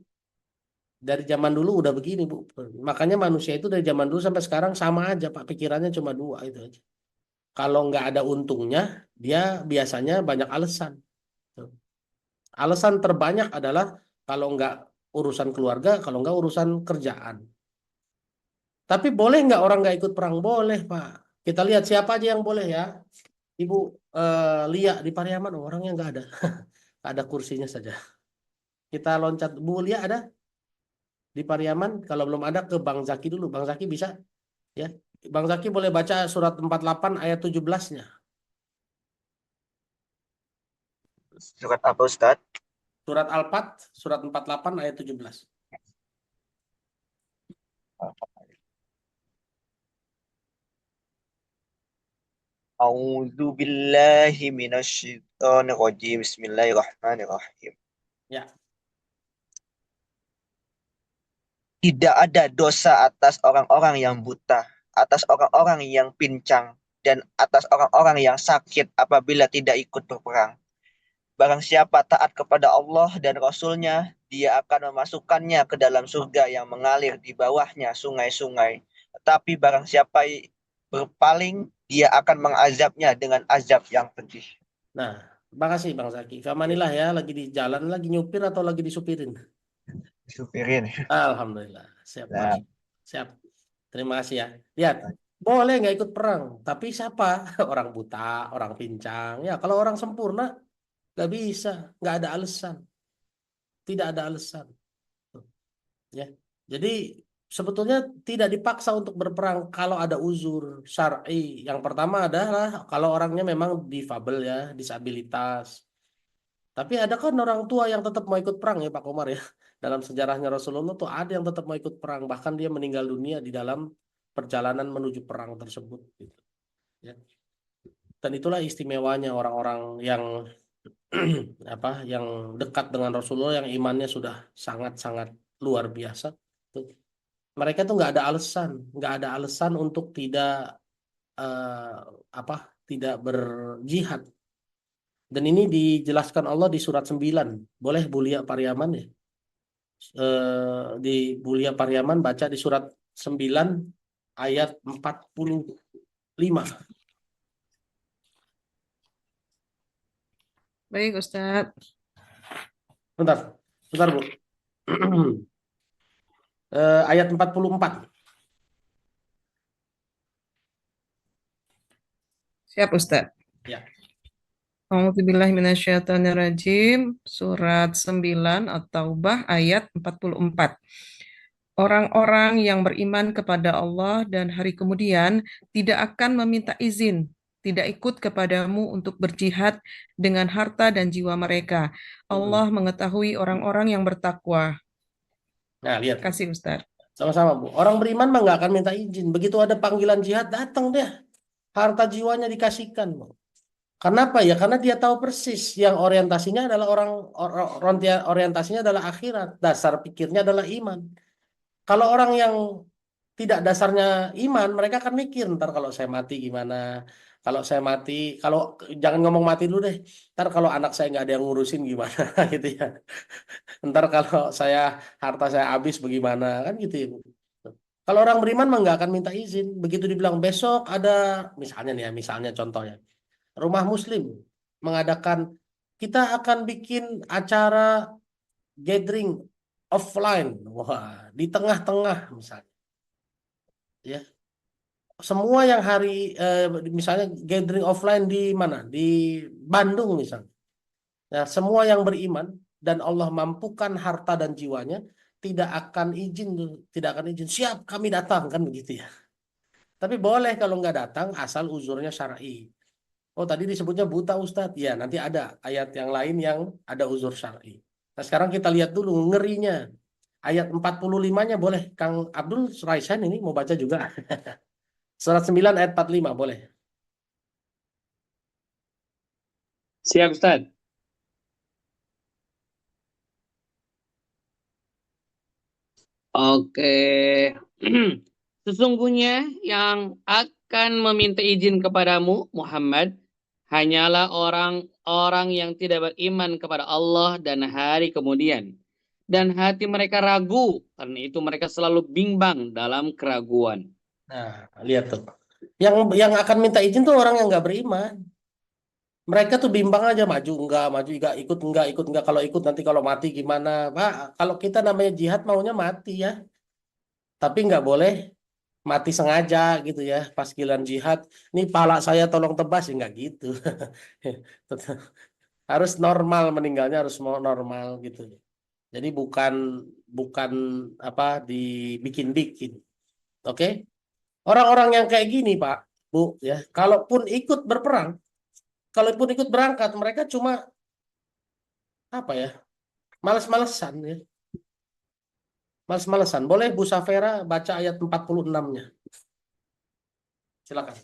dari zaman dulu udah begini Bu, makanya manusia itu dari zaman dulu sampai sekarang sama aja Pak, pikirannya cuma dua itu aja. Kalau nggak ada untungnya dia biasanya banyak alasan. Alasan terbanyak adalah kalau nggak urusan keluarga, kalau nggak urusan kerjaan. Tapi boleh nggak orang nggak ikut perang? Boleh Pak. Kita lihat siapa aja yang boleh ya. Ibu Lia di Pariaman, orangnya nggak ada. Nggak ada kursinya saja. Kita loncat. Bu Lia ada di Pariaman? Kalau belum ada ke Bang Zaki dulu. Bang Zaki bisa? Ya. Bang Zaki boleh baca surat 48 ayat 17-nya. Surat apa Ustaz? Surat Al-Fat, surat 48 ayat 17. A'udzu billahi minasyaitonir rajim. Bismillahirrahmanirrahim. Ya. Tidak ada dosa atas orang-orang yang buta, atas orang-orang yang pincang, dan atas orang-orang yang sakit apabila tidak ikut berperang. Barang siapa taat kepada Allah dan Rasul-Nya, dia akan memasukkannya ke dalam surga yang mengalir di bawahnya sungai-sungai. Tetapi barang siapa berpaling, dia akan mengazabnya dengan azab yang pedih. Nah, terima kasih Bang Zaki. Kamanilah ya, lagi di jalan, lagi nyupir atau lagi disupirin? Supirin. Alhamdulillah. Siap, Nah. Siap. Terima kasih ya. Lihat, boleh nggak ikut perang, tapi siapa? Orang buta, orang pincang. Ya, kalau orang sempurna nggak bisa, nggak ada alasan, tidak ada alasan. Ya, jadi sebetulnya tidak dipaksa untuk berperang kalau ada uzur syar'i. Yang pertama adalah kalau orangnya memang difabel ya, disabilitas. Tapi ada kan orang tua yang tetap mau ikut perang ya Pak Komar ya. Dalam sejarahnya Rasulullah tuh ada yang tetap mau ikut perang, bahkan dia meninggal dunia di dalam perjalanan menuju perang tersebut. Gitu. Ya. Dan itulah istimewanya orang-orang yang yang dekat dengan Rasulullah, yang imannya sudah sangat-sangat luar biasa. Tuh. Mereka tuh nggak ada alasan untuk tidak tidak berjihad. Dan ini dijelaskan Allah di surat 9. Boleh Bulia Pariaman ya? Di Bulia Pariaman baca di surat 9 ayat 45. Baik, Ustaz. Bentar Bu. Ayat 44. Siap, Ustaz. Ya. A'udzubillahiminasyaitonirrajim. Surat 9 At-Taubah ayat 44. Orang-orang yang beriman kepada Allah dan hari kemudian tidak akan meminta izin, tidak ikut kepadamu untuk berjihad dengan harta dan jiwa mereka. Allah mengetahui orang-orang yang bertakwa. Nah, lihat. Kasih Ustaz. Sama-sama, Bu. Orang beriman mah nggak akan minta izin. Begitu ada panggilan jihad, datang deh. Harta jiwanya dikasihkan, Bu. Kenapa ya? Karena dia tahu persis yang orientasinya adalah orientasinya adalah akhirat, dasar pikirnya adalah iman. Kalau orang yang tidak dasarnya iman, mereka akan mikir ntar kalau saya mati gimana? Kalau saya mati, jangan ngomong mati dulu deh. Ntar kalau anak saya nggak ada yang ngurusin gimana, gitu ya. Ntar kalau harta saya habis bagaimana, kan gitu ya. Kalau orang beriman mah nggak akan minta izin. Begitu dibilang besok ada, misalnya nih ya, misalnya contohnya. Rumah Muslim mengadakan, kita akan bikin acara gathering offline, wah, di tengah-tengah misalnya, ya, semua yang misalnya gathering offline di mana, di Bandung misalnya, nah, semua yang beriman dan Allah mampukan harta dan jiwanya tidak akan izin, siap kami datang, kan begitu ya. Tapi boleh kalau nggak datang asal uzurnya syar'i. Oh, tadi disebutnya buta Ustadz. Ya, nanti ada ayat yang lain yang ada uzur syar'i. Nah, sekarang kita lihat dulu ngerinya. Ayat 45-nya boleh. Kang Abdul Raisan ini mau baca juga. Surat 9 ayat 45 boleh. Siap, Ustaz. Oke. Sesungguhnya yang akan meminta izin kepadamu, Muhammad, hanyalah orang-orang yang tidak beriman kepada Allah dan hari kemudian. Dan hati mereka ragu, karena itu mereka selalu bimbang dalam keraguan. Nah, lihat tuh. Yang akan minta izin tuh orang yang nggak beriman. Mereka tuh bimbang aja, maju enggak, ikut enggak. Kalau ikut nanti kalau mati gimana? Pak, kalau kita namanya jihad maunya mati ya. Tapi nggak boleh mati sengaja gitu ya. Pas giliran jihad, nih pala saya tolong tebas, ya nggak gitu. Harus normal, meninggalnya harus normal gitu. Jadi bukan apa dibikin-bikin. Oke? Orang-orang yang kayak gini, Pak, Bu, ya, kalaupun ikut berangkat, mereka cuma apa ya? Males-malesan ya. Males-malesan. Boleh Bu Safera baca ayat 46-nya. Silakan.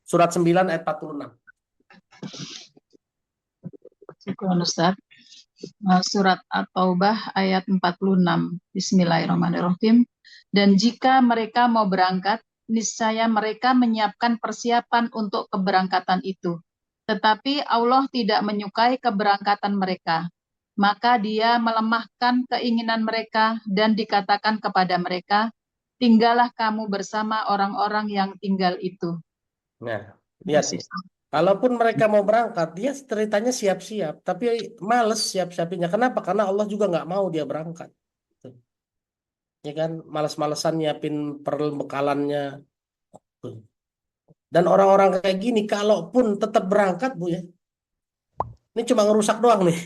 Surat 9 ayat 46. Syukur Ustaz. Surat At-Taubah ayat 46. Bismillahirrahmanirrahim. Dan jika mereka mau berangkat, niscaya mereka menyiapkan persiapan untuk keberangkatan itu. Tetapi Allah tidak menyukai keberangkatan mereka. Maka dia melemahkan keinginan mereka dan dikatakan kepada mereka, tinggallah kamu bersama orang-orang yang tinggal itu. Nah, lihat sih. Kalaupun mereka mau berangkat, dia ceritanya siap-siap, tapi males siap-siapnya. Kenapa? Karena Allah juga nggak mau dia berangkat. Ya kan, males-malesan nyiapin perbekalannya. Dan orang-orang kayak gini, kalaupun tetap berangkat, Bu ya, ini cuma ngerusak doang nih.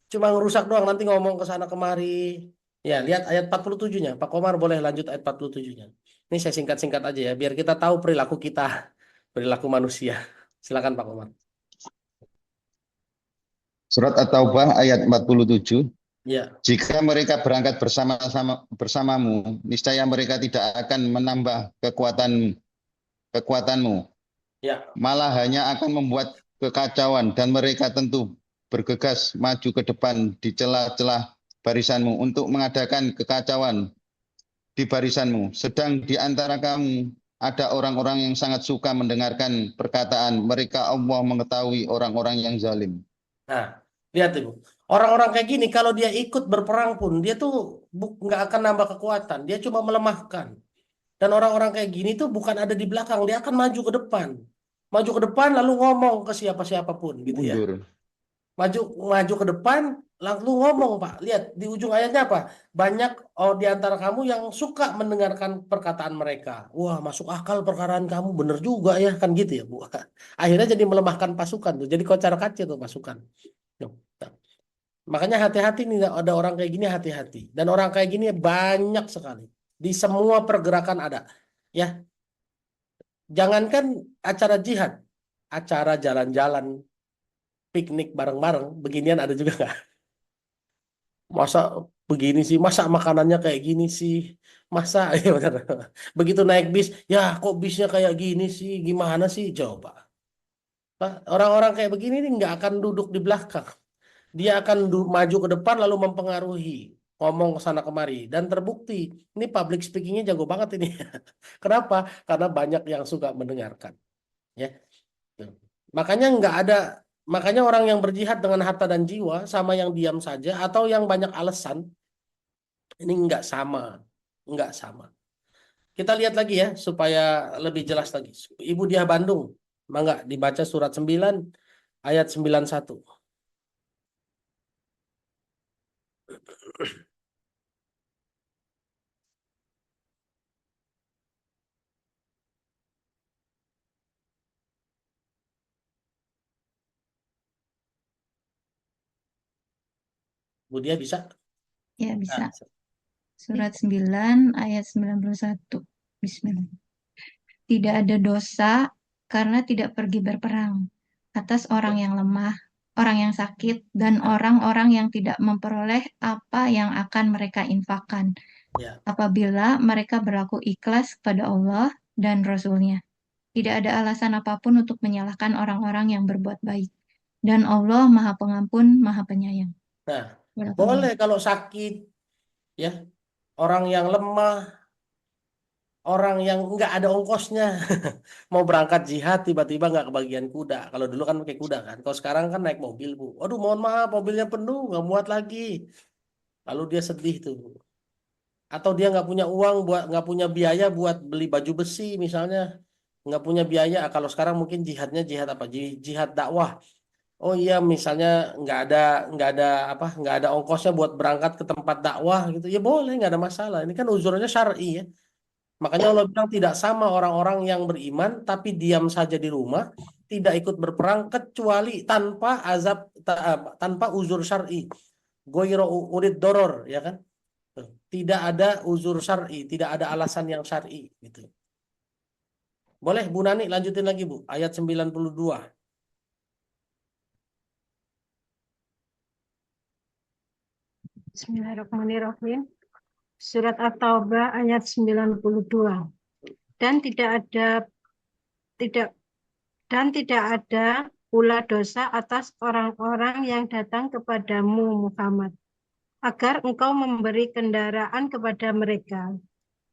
Cuma ngerusak doang, nanti ngomong ke sana kemari. Ya, lihat ayat 47-nya. Pak Komar boleh lanjut ayat 47-nya. Ini saya singkat-singkat aja ya, biar kita tahu perilaku kita, perilaku manusia. Silakan Pak Komar. Surat At-Taubah ayat 47. Ya. Jika mereka berangkat bersamamu, niscaya mereka tidak akan menambah kekuatanmu. Ya. Malah hanya akan membuat kekacauan dan mereka tentu bergegas maju ke depan di celah-celah barisanmu untuk mengadakan kekacauan di barisanmu. Sedang di antara kamu ada orang-orang yang sangat suka mendengarkan perkataan mereka. Allah mengetahui orang-orang yang zalim. Nah, lihat Ibu. Orang-orang kayak gini kalau dia ikut berperang pun dia tuh nggak akan nambah kekuatan, dia cuma melemahkan. Dan orang-orang kayak gini tuh bukan ada di belakang, dia akan maju ke depan. Maju ke depan lalu ngomong ke siapa-siapapun gitu ya. maju ke depan, lalu ngomong, Pak. Lihat di ujung ayatnya apa? Banyak di antara kamu yang suka mendengarkan perkataan mereka. Wah, masuk akal perkataan kamu, bener juga ya, kan gitu ya, Bu. Akhirnya jadi melemahkan pasukan tuh, jadi kocar-kacir tuh pasukan. Tuh. Makanya hati-hati nih, ada orang kayak gini, hati-hati. Dan orang kayak gini banyak sekali. Di semua pergerakan ada. Ya, jangankan acara jihad, acara jalan-jalan, piknik bareng-bareng, beginian ada juga nggak? Masa begini sih, masa makanannya kayak gini sih, masa ya benar. Begitu naik bis, ya kok bisnya kayak gini sih, gimana sih? Coba. Pak, orang-orang kayak begini nih nggak akan duduk di belakang. Dia akan maju ke depan lalu mempengaruhi, ngomong ke sana kemari, dan terbukti ini public speakingnya jago banget ini. Kenapa? Karena banyak yang suka mendengarkan. Ya, makanya nggak ada, makanya orang yang berjihad dengan harta dan jiwa sama yang diam saja atau yang banyak alasan ini nggak sama, nggak sama. Kita lihat lagi ya supaya lebih jelas lagi. Ibu Diah Bandung, mangga dibaca surat 9 ayat 91. Bu Diah bisa? Ya, Nah, bisa. Surat 9 ayat 91. Bismillah. Tidak ada dosa karena tidak pergi berperang atas orang yang lemah, orang yang sakit, dan orang-orang yang tidak memperoleh apa yang akan mereka infakkan. ya. Apabila mereka berlaku ikhlas kepada Allah dan Rasul-Nya. Tidak ada alasan apapun untuk menyalahkan orang-orang yang berbuat baik. Dan Allah Maha Pengampun, Maha Penyayang. Nah, Barakallah. boleh kalau sakit, ya, orang yang lemah, orang yang nggak ada ongkosnya, mau berangkat jihad tiba-tiba nggak kebagian kuda. Kalau dulu kan pakai kuda kan, kalau sekarang kan naik mobil, Bu. Aduh, mohon maaf, mobilnya penuh, nggak muat lagi. Lalu dia sedih tuh, Bu. Atau dia nggak punya uang buat, nggak punya biaya buat beli baju besi misalnya, nggak punya biaya. Kalau sekarang mungkin jihadnya jihad apa? Jihad dakwah. Oh iya, misalnya nggak ada ongkosnya buat berangkat ke tempat dakwah gitu, ya boleh, nggak ada masalah. Ini kan uzurnya syar'i ya. Makanya Allah bilang tidak sama orang-orang yang beriman tapi diam saja di rumah, tidak ikut berperang kecuali tanpa tanpa uzur syar'i. Goiro urid doror, ya kan? Tidak ada uzur syar'i, tidak ada alasan yang syar'i gitu. Boleh Bu Nani lanjutin lagi Bu, ayat 92. Bismillahirrahmanirrahim. Surat At-Taubah ayat 92. Dan tidak ada pula dosa atas orang-orang yang datang kepadamu Muhammad, agar engkau memberi kendaraan kepada mereka.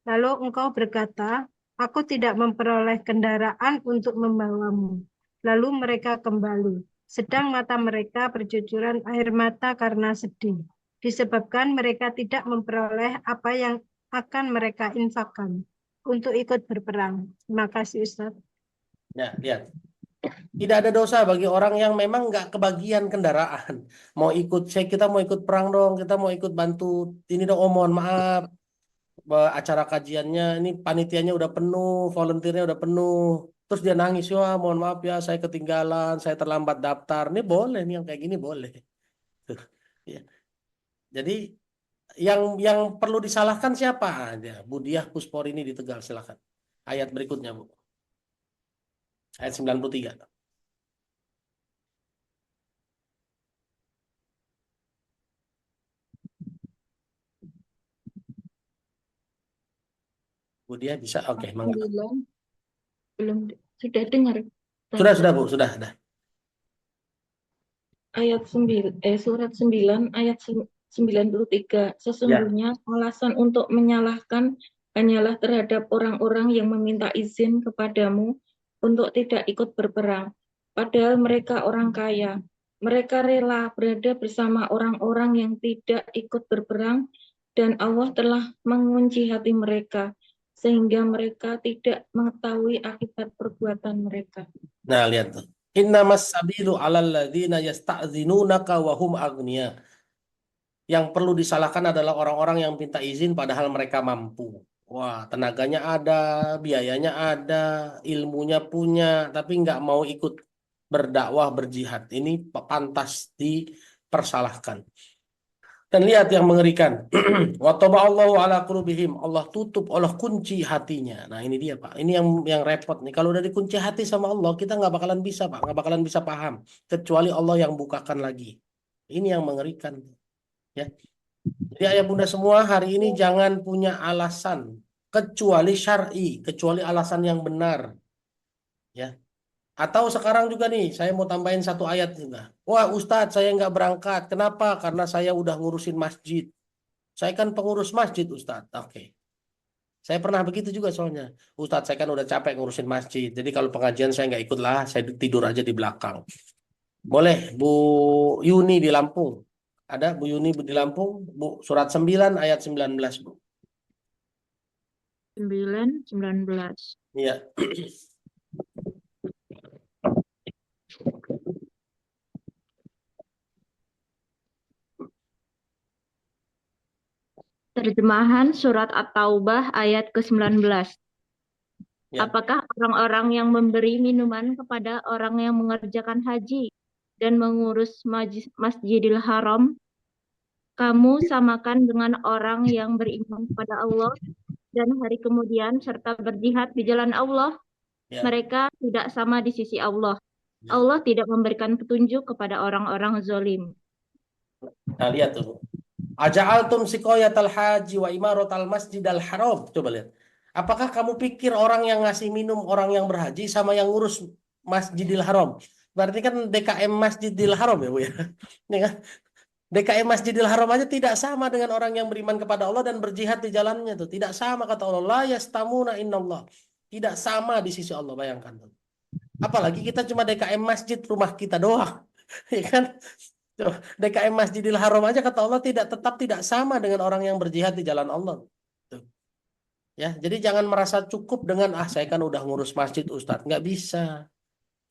Lalu engkau berkata, aku tidak memperoleh kendaraan untuk membawamu. Lalu mereka kembali, sedang mata mereka bercucuran air mata karena sedih, disebabkan mereka tidak memperoleh apa yang akan mereka infakkan untuk ikut berperang. Terima kasih Ustaz. Ya, lihat. Tidak ada dosa bagi orang yang memang nggak kebagian kendaraan. Mau ikut, kita mau ikut perang dong, kita mau ikut bantu. Ini dong, oh mohon maaf, acara kajiannya ini panitianya udah penuh, volunteernya udah penuh. Terus dia nangis, wah mohon maaf ya, saya ketinggalan, saya terlambat daftar. Ini boleh, nih yang kayak gini boleh. Tuh, ya. Jadi yang perlu disalahkan siapa aja? Bu Diah Pusporini di Tegal, silakan. Ayat berikutnya, Bu. Ayat 93. Bu Diah bisa? Oke, mangga. 9, belum sudah dengar. Sudah, Bu, sudah. Ayat 9, surat 9 ayat 93. Sesungguhnya alasan untuk menyalahkan hanyalah terhadap orang-orang yang meminta izin kepadamu untuk tidak ikut berperang. Padahal mereka orang kaya. Mereka rela berada bersama orang-orang yang tidak ikut berperang dan Allah telah mengunci hati mereka sehingga mereka tidak mengetahui akibat perbuatan mereka. Nah, lihat tuh. Innamas sabilu 'alal ladzina yasta'dzinunaka wa hum aghnia. Yang perlu disalahkan adalah orang-orang yang minta izin padahal mereka mampu. Wah, tenaganya ada, biayanya ada, ilmunya punya, tapi nggak mau ikut berdakwah, berjihad. Ini pantas dipersalahkan. Dan lihat yang mengerikan. Wa taba'allahu ala qulubihim. Allah tutup, Allah kunci hatinya. Nah, ini dia, Pak. Ini yang repot nih. Kalau udah dikunci hati sama Allah, kita nggak bakalan bisa, Pak. Nggak bakalan bisa paham. Kecuali Allah yang bukakan lagi. Ini yang mengerikan. Ya. Jadi ayah bunda semua, hari ini jangan punya alasan kecuali syar'i, kecuali alasan yang benar. Ya. Atau sekarang juga nih, saya mau tambahin satu ayat juga. Wah, Ustadz, saya nggak berangkat. Kenapa? Karena saya udah ngurusin masjid. Saya kan pengurus masjid, Ustadz. Oke. Saya pernah begitu juga soalnya. Ustadz, saya kan udah capek ngurusin masjid. Jadi kalau pengajian saya nggak ikut lah, saya tidur aja di belakang. Boleh, Bu Yuni di Lampung. Ada Bu Yuni di Lampung, Bu, surat 9 ayat 19, Bu. 9, 19. Iya. Terjemahan surat At-Taubah ayat ke-19. Ya. Apakah orang-orang yang memberi minuman kepada orang yang mengerjakan haji dan mengurus Masjidil Haram, kamu samakan dengan orang yang beriman kepada Allah dan hari kemudian serta berjihad di jalan Allah? Ya. Mereka tidak sama di sisi Allah. Allah tidak memberikan petunjuk kepada orang-orang zalim. Nah, lihat tuh. Aja'altum siqayatal haji wa imaratal masjidal haram. Coba lihat. Apakah kamu pikir orang yang ngasih minum orang yang berhaji sama yang ngurus Masjidil Haram? Berarti kan DKM Masjidil Haram ya, Bu ya. Ini kan DKM Masjidil Haram aja tidak sama dengan orang yang beriman kepada Allah dan berjihad di jalannya tuh. Tidak sama kata Allah. La yastamuna innallah. Tidak sama di sisi Allah, bayangkan tuh. Apalagi kita cuma DKM masjid rumah kita doang. Ya kan? Tuh, DKM Masjidil Haram aja kata Allah tetap tidak sama dengan orang yang berjihad di jalan Allah. Tuh. Ya, jadi jangan merasa cukup dengan saya kan udah ngurus masjid Ustadz. Nggak bisa.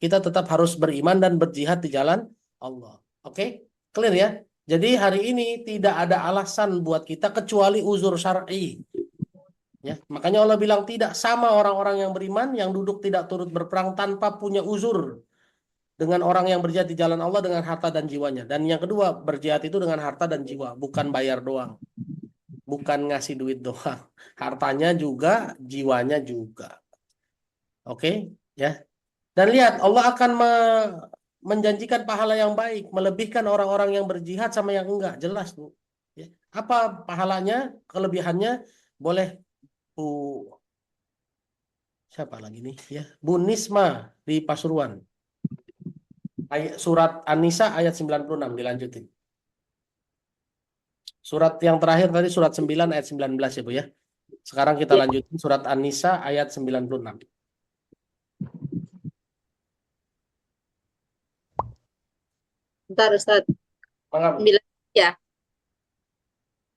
Kita tetap harus beriman dan berjihad di jalan Allah. Oke? Clear ya? Jadi hari ini tidak ada alasan buat kita kecuali uzur syar'i. Ya, makanya Allah bilang tidak sama orang-orang yang beriman yang duduk tidak turut berperang tanpa punya uzur dengan orang yang berjihad di jalan Allah dengan harta dan jiwanya. Dan yang kedua, berjihad itu dengan harta dan jiwa, bukan bayar doang. Bukan ngasih duit doang. Hartanya juga, jiwanya juga. Oke, ya. Dan lihat, Allah akan menjanjikan pahala yang baik, melebihkan orang-orang yang berjihad sama yang enggak. Jelas, Bu. Ya. Apa pahalanya, kelebihannya? Boleh Bu siapa lagi nih? Ya, Bu Nisma di Pasuruan. Surat An-Nisa ayat 96 dilanjutin. Surat yang terakhir tadi surat 9 ayat 19 ya, Bu ya. Sekarang kita lanjutin surat An-Nisa ayat 96. Bentar Ustaz. Mengapa? 9 ya.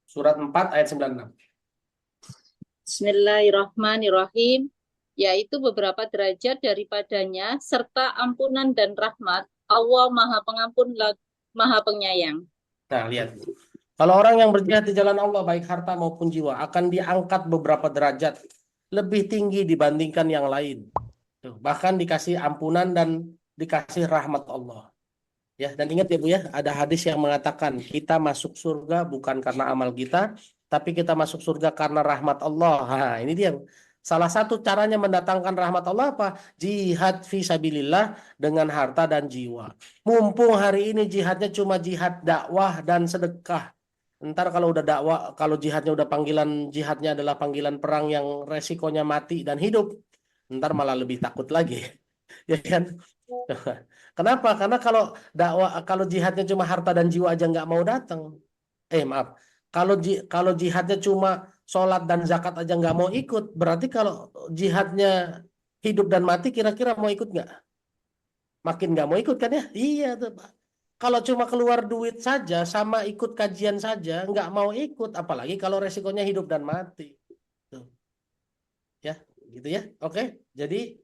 Surat 4 ayat 96. Bismillahirrahmanirrahim. Yaitu beberapa derajat daripadanya serta ampunan dan rahmat. Allah Maha Pengampun, Maha Penyayang. Nah, lihat. Kalau orang yang berjihad di jalan Allah, baik harta maupun jiwa, akan diangkat beberapa derajat lebih tinggi dibandingkan yang lain. Tuh, bahkan dikasih ampunan dan dikasih rahmat Allah. Ya, dan ingat ya Bu ya, ada hadis yang mengatakan kita masuk surga bukan karena amal kita, tapi kita masuk surga karena rahmat Allah. Nah, ini dia. Salah satu caranya mendatangkan rahmat Allah apa? Jihad fi sabilillah dengan harta dan jiwa. Mumpung hari ini jihadnya cuma jihad dakwah dan sedekah. Ntar kalau udah dakwah, kalau jihadnya udah jihadnya adalah panggilan perang yang resikonya mati dan hidup, ntar malah lebih takut lagi, ya kan? Kenapa? Karena kalau jihadnya cuma harta dan jiwa aja nggak mau datang. Maaf, kalau jihadnya cuma sholat dan zakat aja nggak mau ikut, berarti kalau jihadnya hidup dan mati, kira-kira mau ikut nggak? Makin nggak mau ikut kan ya? Iya tuh Pak. Kalau cuma keluar duit saja sama ikut kajian saja nggak mau ikut, apalagi kalau resikonya hidup dan mati. Tuh. Ya, gitu ya. Oke. Jadi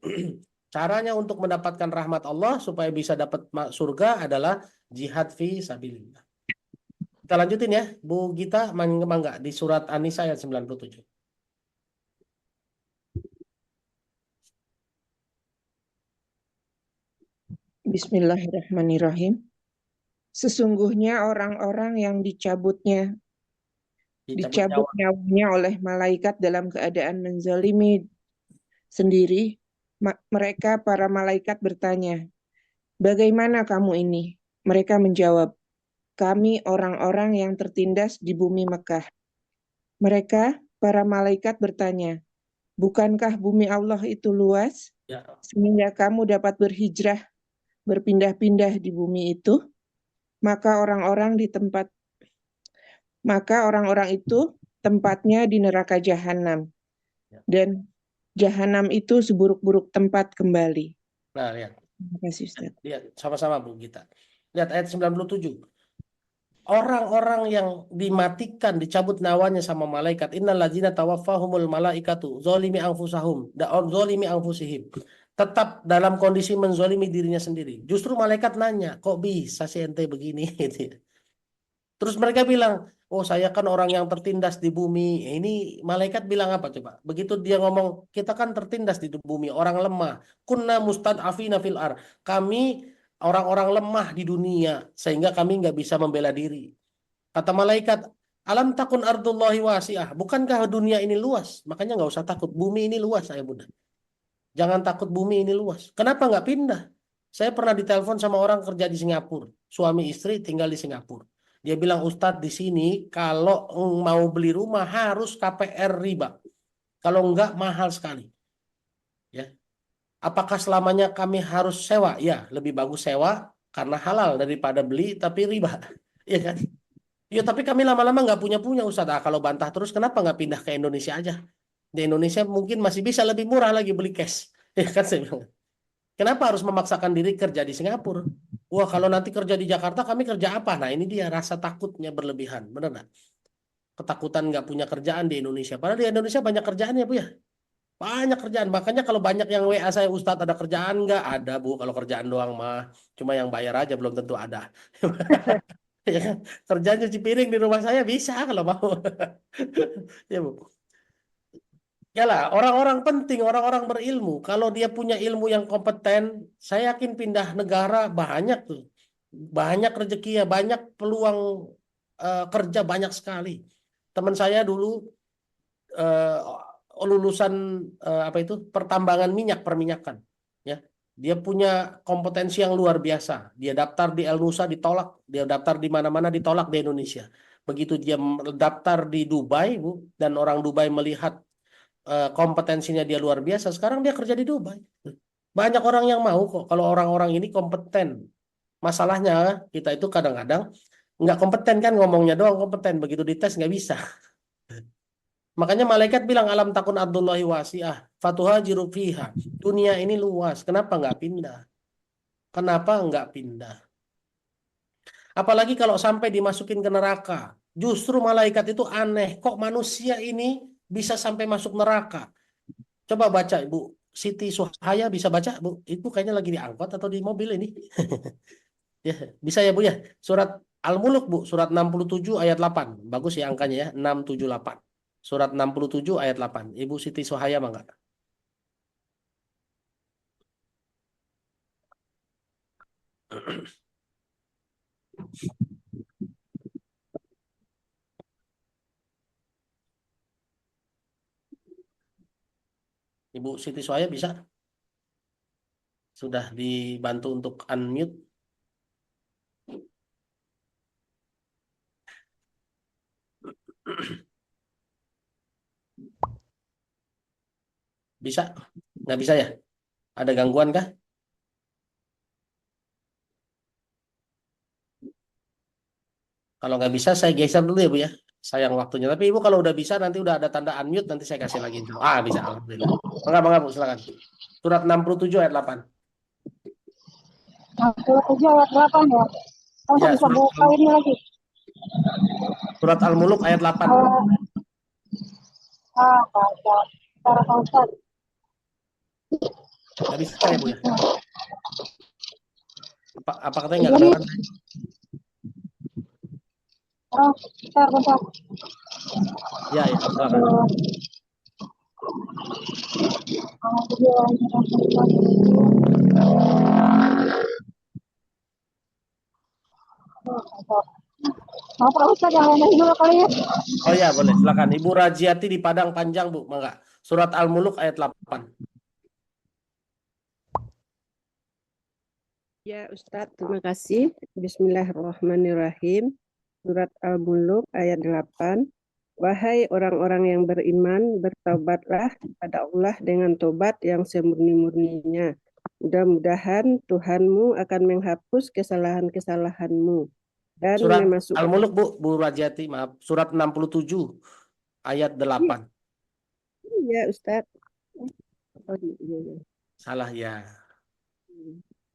Caranya untuk mendapatkan rahmat Allah supaya bisa dapat surga adalah jihad fi sabilillah. Kita lanjutin ya, Bu Gita, mangga di surat An-Nisa ayat 97. Bismillahirrahmanirrahim. Sesungguhnya orang-orang yang dicabut nyawanya oleh malaikat dalam keadaan menzalimi sendiri, mereka para malaikat bertanya, "Bagaimana kamu ini?" Mereka menjawab, "Kami orang-orang yang tertindas di bumi Mekah." Mereka para malaikat bertanya, "Bukankah bumi Allah itu luas Ya. sehingga kamu dapat berhijrah berpindah-pindah di bumi itu?" Maka orang-orang itu tempatnya di neraka jahanam. Dan jahanam itu seburuk-buruk tempat kembali. Nah, lihat. Terima kasih, Ustaz. Lihat sama-sama Bu Gita. Lihat ayat 97. Orang-orang yang dimatikan, dicabut nyawanya sama malaikat, innalladzina tawaffahumul malaikatu zalimi anfusahum zalimi anfusihim. Tetap dalam kondisi menzalimi dirinya sendiri. Justru malaikat nanya, kok bisa sih ente begini? Terus mereka bilang, oh saya kan orang yang tertindas di bumi. Ini malaikat bilang apa coba? Begitu dia ngomong, kita kan tertindas di bumi, orang lemah. Kunna mustad'afina fil ar. Kami orang-orang lemah di dunia, sehingga kami nggak bisa membela diri. Kata malaikat, alam takun ardullahi wasi'ah. Bukankah dunia ini luas? Makanya nggak usah takut, bumi ini luas, saya bunda. Jangan takut, bumi ini luas. Kenapa nggak pindah? Saya pernah ditelepon sama orang kerja di Singapura. Suami istri tinggal di Singapura. Dia bilang, Ustadz di sini kalau mau beli rumah harus KPR riba. Kalau enggak mahal sekali. Ya. Apakah selamanya kami harus sewa? Ya, lebih bagus sewa karena halal daripada beli tapi riba. Iya kan? Ya, tapi kami lama-lama nggak punya Ustadz. Kalau bantah terus kenapa nggak pindah ke Indonesia aja? Di Indonesia mungkin masih bisa lebih murah lagi beli cash. Ya kan saya bilang. Kenapa harus memaksakan diri kerja di Singapura? Wah, kalau nanti kerja di Jakarta, kami kerja apa? Nah, ini dia rasa takutnya berlebihan. Benar nggak? Ketakutan nggak punya kerjaan di Indonesia. Padahal di Indonesia banyak kerjaan ya, Bu ya? Banyak kerjaan. Makanya kalau banyak yang WA saya, Ustadz ada kerjaan nggak? Ada, Bu. Kalau kerjaan doang mah. Cuma yang bayar aja belum tentu ada. Ya kan? Kerjaan cuci piring di rumah saya bisa kalau mau. Ya, Bu. Yalah, orang-orang penting, orang-orang berilmu. Kalau dia punya ilmu yang kompeten, saya yakin pindah negara banyak tuh. Banyak rezekinya, banyak peluang kerja banyak sekali. Teman saya dulu lulusan apa itu pertambangan minyak, perminyakan. Ya, dia punya kompetensi yang luar biasa. Dia daftar di El Nusa ditolak, dia daftar di mana-mana ditolak di Indonesia. Begitu dia daftar di Dubai, Bu, dan orang Dubai melihat kompetensinya dia luar biasa. Sekarang dia kerja di Dubai. Banyak orang yang mau kok kalau orang-orang ini kompeten. Masalahnya kita itu kadang-kadang nggak kompeten kan, ngomongnya doang kompeten. Begitu dites nggak bisa. Makanya malaikat bilang alam takun abdullahi wasi'ah fatuhajiru fiha. Dunia ini luas. Kenapa nggak pindah? Kenapa nggak pindah? Apalagi kalau sampai dimasukin ke neraka. Justru malaikat itu aneh. Kok manusia ini bisa sampai masuk neraka? Coba baca Ibu Siti Suhaya, bisa baca Bu? Itu kayaknya lagi di angkot atau di mobil ini. Ya, bisa ya Bu ya. Surat Al-Muluk Bu, surat 67 ayat 8. Bagus ya angkanya ya, 678. Surat 67 ayat 8. Ibu Siti Suhaya mangga. Ibu Siti Suhaya bisa? Sudah dibantu untuk unmute. Bisa? Nggak bisa ya? Ada gangguan kah? Kalau nggak bisa saya geser dulu ya Bu ya. Sayang waktunya. Tapi Ibu kalau udah bisa nanti udah ada tanda unmute nanti saya kasih lagi. Ah bisa, alhamdulillah. Mangga Bu silakan. Surat 67 ayat 8. 67 ayat 8 ya. Kan Ya, bisa buka ini lagi. Surat Al-Muluk ayat 8. Baca. Para Ustaz. Nggak bisa ya Bu ya? Apa katanya nggak kedengaran? Oh, bentar. Ya, silakan. Mau Pak Ustaz yang lain dulu kali ya? Oh ya, boleh. Silakan. Ibu Rajiati di Padang Panjang, Bu. Mangga. Surat Al-Muluk ayat 8. Ya Ustadz, terima kasih. Bismillahirrahmanirrahim. Surat Al-Muluk ayat 8. Wahai orang-orang yang beriman, bertaubatlah kepada Allah dengan tobat yang semurni-murninya. Mudah-mudahan Tuhanmu akan menghapus kesalahan-kesalahanmu dan Surat memasukkan. Al-Muluk, Bu Rajiati, maaf. Surat 67 ayat 8. Ya Ustadz. Oh, iya. Salah ya.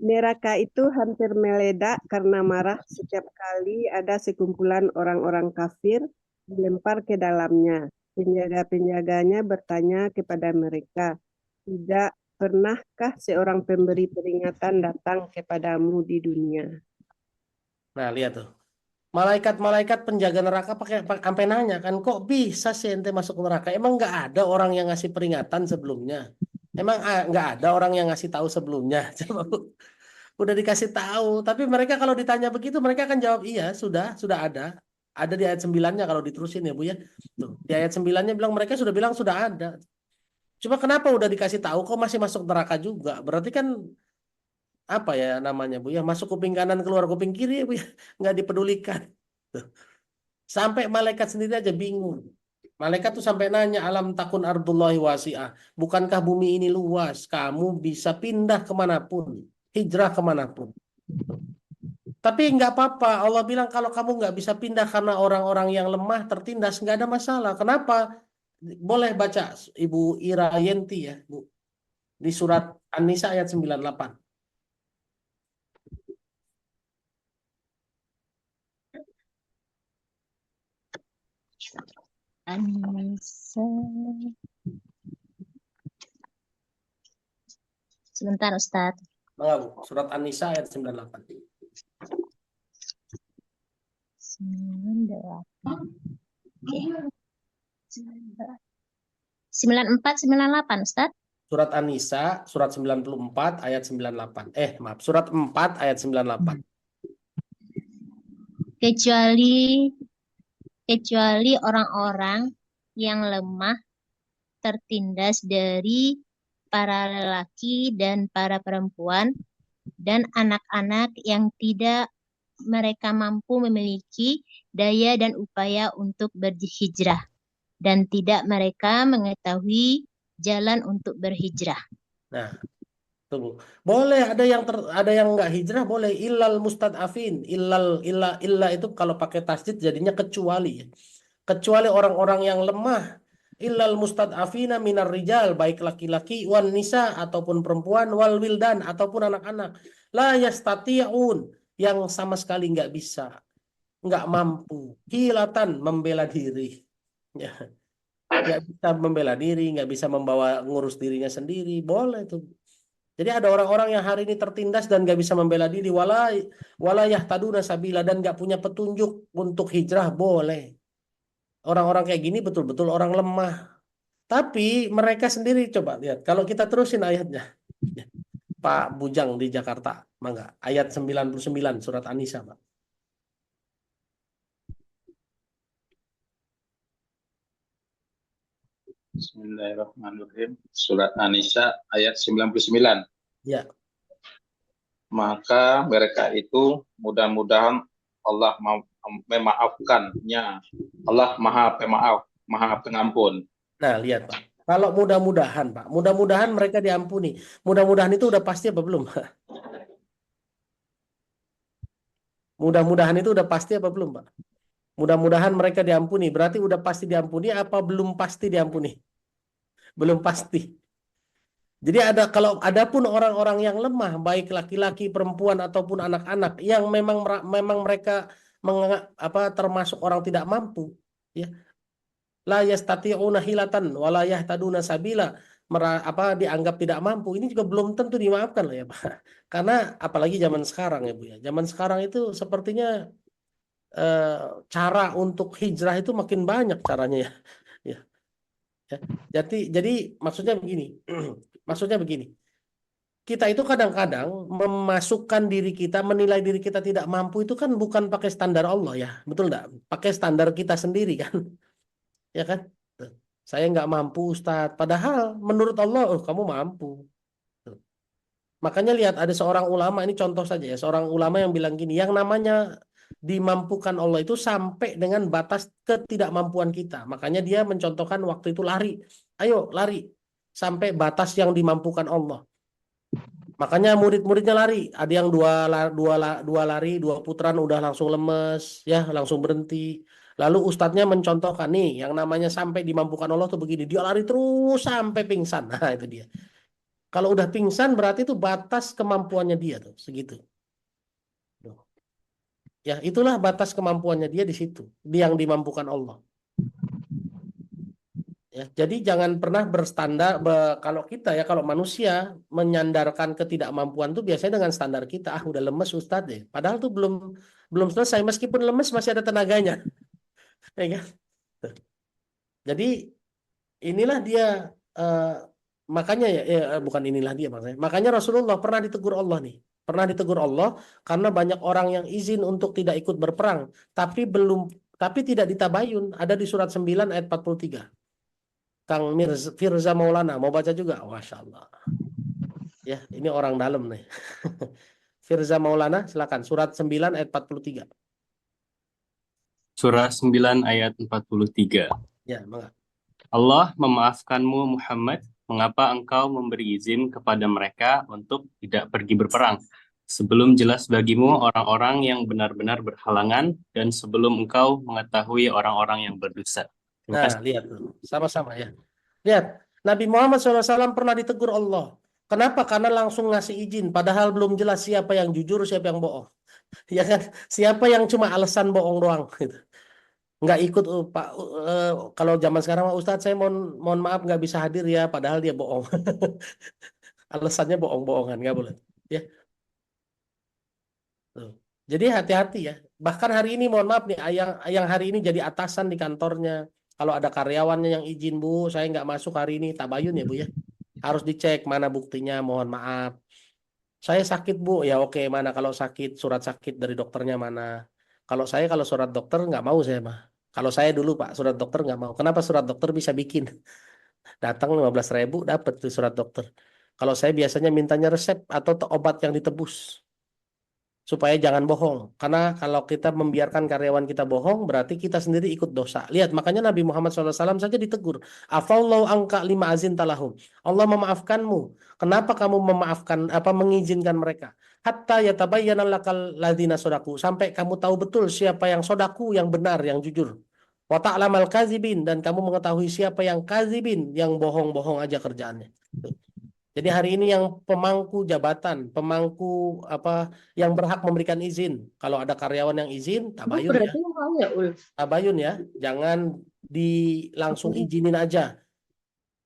Neraka itu hampir meledak karena marah setiap kali ada sekumpulan orang-orang kafir dilempar ke dalamnya. Penjaga-penjaganya bertanya kepada mereka, "Tidak pernahkah seorang pemberi peringatan datang kepadamu di dunia?" Nah, lihat tuh. Malaikat-malaikat penjaga neraka sampai nanya kan, kok bisa sih ente masuk neraka? Emang nggak ada orang yang ngasih peringatan sebelumnya? Emang nggak ada orang yang ngasih tahu sebelumnya? Coba Bu. Udah dikasih tahu, tapi mereka kalau ditanya begitu mereka akan jawab iya, sudah ada. Ada di ayat 9-nya kalau diterusin ya Bu ya. Tuh, di ayat 9-nya bilang mereka sudah bilang sudah ada. Cuma kenapa udah dikasih tahu kok masih masuk neraka juga? Berarti kan apa ya namanya Bu ya, masuk kuping kanan keluar kuping kiri ya Bu ya, nggak dipedulikan. Tuh. Sampai malaikat sendiri aja bingung. Malaikat tuh sampai nanya, alam takun ardullahi wasi'ah, bukankah bumi ini luas, kamu bisa pindah kemanapun, hijrah kemanapun. Tapi nggak apa-apa, Allah bilang kalau kamu nggak bisa pindah karena orang-orang yang lemah tertindas, nggak ada masalah. Kenapa? Boleh baca Ibu Ira Yenti ya Bu, di surat An-Nisa ayat 98. An-Nisa. Sebentar Ustadz. Mangga Bu, surat An-Nisa ayat 98. 94-98 Ustadz. Surat An-Nisa, surat 94 ayat 98. Maaf, surat 4 ayat 98. Kecuali orang-orang yang lemah tertindas dari para lelaki dan para perempuan dan anak-anak yang tidak mereka mampu memiliki daya dan upaya untuk berhijrah dan tidak mereka mengetahui jalan untuk berhijrah. Nah, tuh. Boleh ada yang nggak hijrah boleh illal mustad'afin. Illa itu kalau pakai tasdid jadinya kecuali. Kecuali orang-orang yang lemah. Illal mustad'afina minar rijal, baik laki-laki wan nisa ataupun perempuan wal wildan ataupun anak-anak. La yastati'un, yang sama sekali nggak bisa, nggak mampu, hilatan membela diri. Ya. Nggak bisa membela diri, nggak bisa membawa ngurus dirinya sendiri, boleh tuh. Jadi ada orang-orang yang hari ini tertindas dan nggak bisa membela diri, wala yahtaduna sabila, dan nggak punya petunjuk untuk hijrah, boleh. Orang-orang kayak gini betul-betul orang lemah. Tapi mereka sendiri, coba lihat, kalau kita terusin ayatnya, Pak Bujang di Jakarta, mangga, ayat 99 surat An-Nisa, Pak. Bismillahirrahmanirrahim. Surat An-Nisa ayat 99. Ya. Maka mereka itu mudah-mudahan Allah memaafkannya. Allah Maha Pemaaf, Maha Pengampun. Nah, lihat Pak. Kalau mudah-mudahan Pak, mudah-mudahan mereka diampuni. Mudah-mudahan itu udah pasti apa belum? Mudah-mudahan itu udah pasti apa belum Pak? Mudah-mudahan mereka diampuni. Berarti udah pasti diampuni apa belum pasti diampuni? Belum pasti. Jadi kalau adapun orang-orang yang lemah, baik laki-laki, perempuan ataupun anak-anak yang memang mereka termasuk orang tidak mampu, ya. La yastati'una hilatan wa la yahtaduna sabila. dianggap tidak mampu, ini juga belum tentu dimaafkan loh ya Pak. Karena apalagi zaman sekarang ya Bu ya. Zaman sekarang itu sepertinya cara untuk hijrah itu makin banyak caranya ya. Ya. Ya. Jadi maksudnya begini. Maksudnya begini. Kita itu kadang-kadang memasukkan diri kita, menilai diri kita tidak mampu itu kan bukan pakai standar Allah ya. Betul enggak? Pakai standar kita sendiri kan. Ya kan? Saya nggak mampu Ustadz. Padahal menurut Allah, oh kamu mampu. Makanya lihat ada seorang ulama, ini contoh saja ya, seorang ulama yang bilang gini, yang namanya dimampukan Allah itu sampai dengan batas ketidakmampuan kita. Makanya dia mencontohkan waktu itu lari. Ayo lari sampai batas yang dimampukan Allah. Makanya murid-muridnya lari. Ada yang dua lari, 2 putaran udah langsung lemes, ya langsung berhenti. Lalu ustadznya mencontohkan nih, yang namanya sampai dimampukan Allah tuh begini. Dia lari terus sampai pingsan. Nah itu dia. Kalau udah pingsan berarti itu batas kemampuannya dia tuh, segitu. Ya, itulah batas kemampuannya dia di situ, dia yang dimampukan Allah. Ya, jadi jangan pernah berstandar kalau kita ya, kalau manusia menyandarkan ketidakmampuan tuh biasanya dengan standar kita, udah lemes Ustadz deh. Padahal tuh belum selesai, meskipun lemes masih ada tenaganya. Ya kan? Jadi inilah dia makanya bukan inilah dia maksudnya. Makanya Rasulullah pernah ditegur Allah nih. Pernah ditegur Allah karena banyak orang yang izin untuk tidak ikut berperang, tapi tidak ditabayun. Ada di surat 9 ayat 43. Kang Firza Maulana mau baca juga? Masya Allah. Ya, ini orang dalam nih. Firza Maulana silakan, surat 9 ayat 43. Surah 9 ayat 43. Ya, mangga. Allah memaafkanmu Muhammad, mengapa engkau memberi izin kepada mereka untuk tidak pergi berperang? Sebelum jelas bagimu orang-orang yang benar-benar berhalangan dan sebelum engkau mengetahui orang-orang yang berdosa. Nah, lihat tuh. Sama-sama ya. Lihat, Nabi Muhammad SAW pernah ditegur Allah. Kenapa? Karena langsung ngasih izin, padahal belum jelas siapa yang jujur, siapa yang bohong. Ya kan? Siapa yang cuma alasan bohong doang gitu. Nggak ikut Pak, kalau zaman sekarang Ustadz saya mohon maaf nggak bisa hadir ya, padahal dia bohong. Alasannya bohong-bohongan, nggak boleh ya. Tuh. Jadi hati-hati ya. Bahkan hari ini mohon maaf nih, yang hari ini jadi atasan di kantornya, kalau ada karyawannya yang izin Bu, saya nggak masuk hari ini, tabayun ya Bu ya, harus dicek mana buktinya, mohon maaf saya sakit Bu, ya oke, mana kalau sakit, surat sakit dari dokternya mana. Kalau surat dokter nggak mau saya mah. Kalau saya dulu Pak, surat dokter nggak mau. Kenapa? Surat dokter bisa bikin. Datang 15.000 dapat tuh surat dokter. Kalau saya biasanya mintanya resep atau obat yang ditebus. Supaya jangan bohong. Karena kalau kita membiarkan karyawan kita bohong, berarti kita sendiri ikut dosa. Lihat, makanya Nabi Muhammad SAW saja ditegur. Afallahu angka lima azin talahum. Allah memaafkanmu. Kenapa kamu mengizinkan mereka? Hatta yatabayyana lakal ladzina sodaku. Sampai kamu tahu betul siapa yang sodaku, yang benar, yang jujur. Wa ta'lamal kazibin. Dan kamu mengetahui siapa yang kazibin, yang bohong-bohong aja kerjaannya. Jadi hari ini yang pemangku jabatan, pemangku yang berhak memberikan izin. Kalau ada karyawan yang izin, tabayun ya. Mau ya, Ul? Tabayun ya, jangan langsung izinin aja.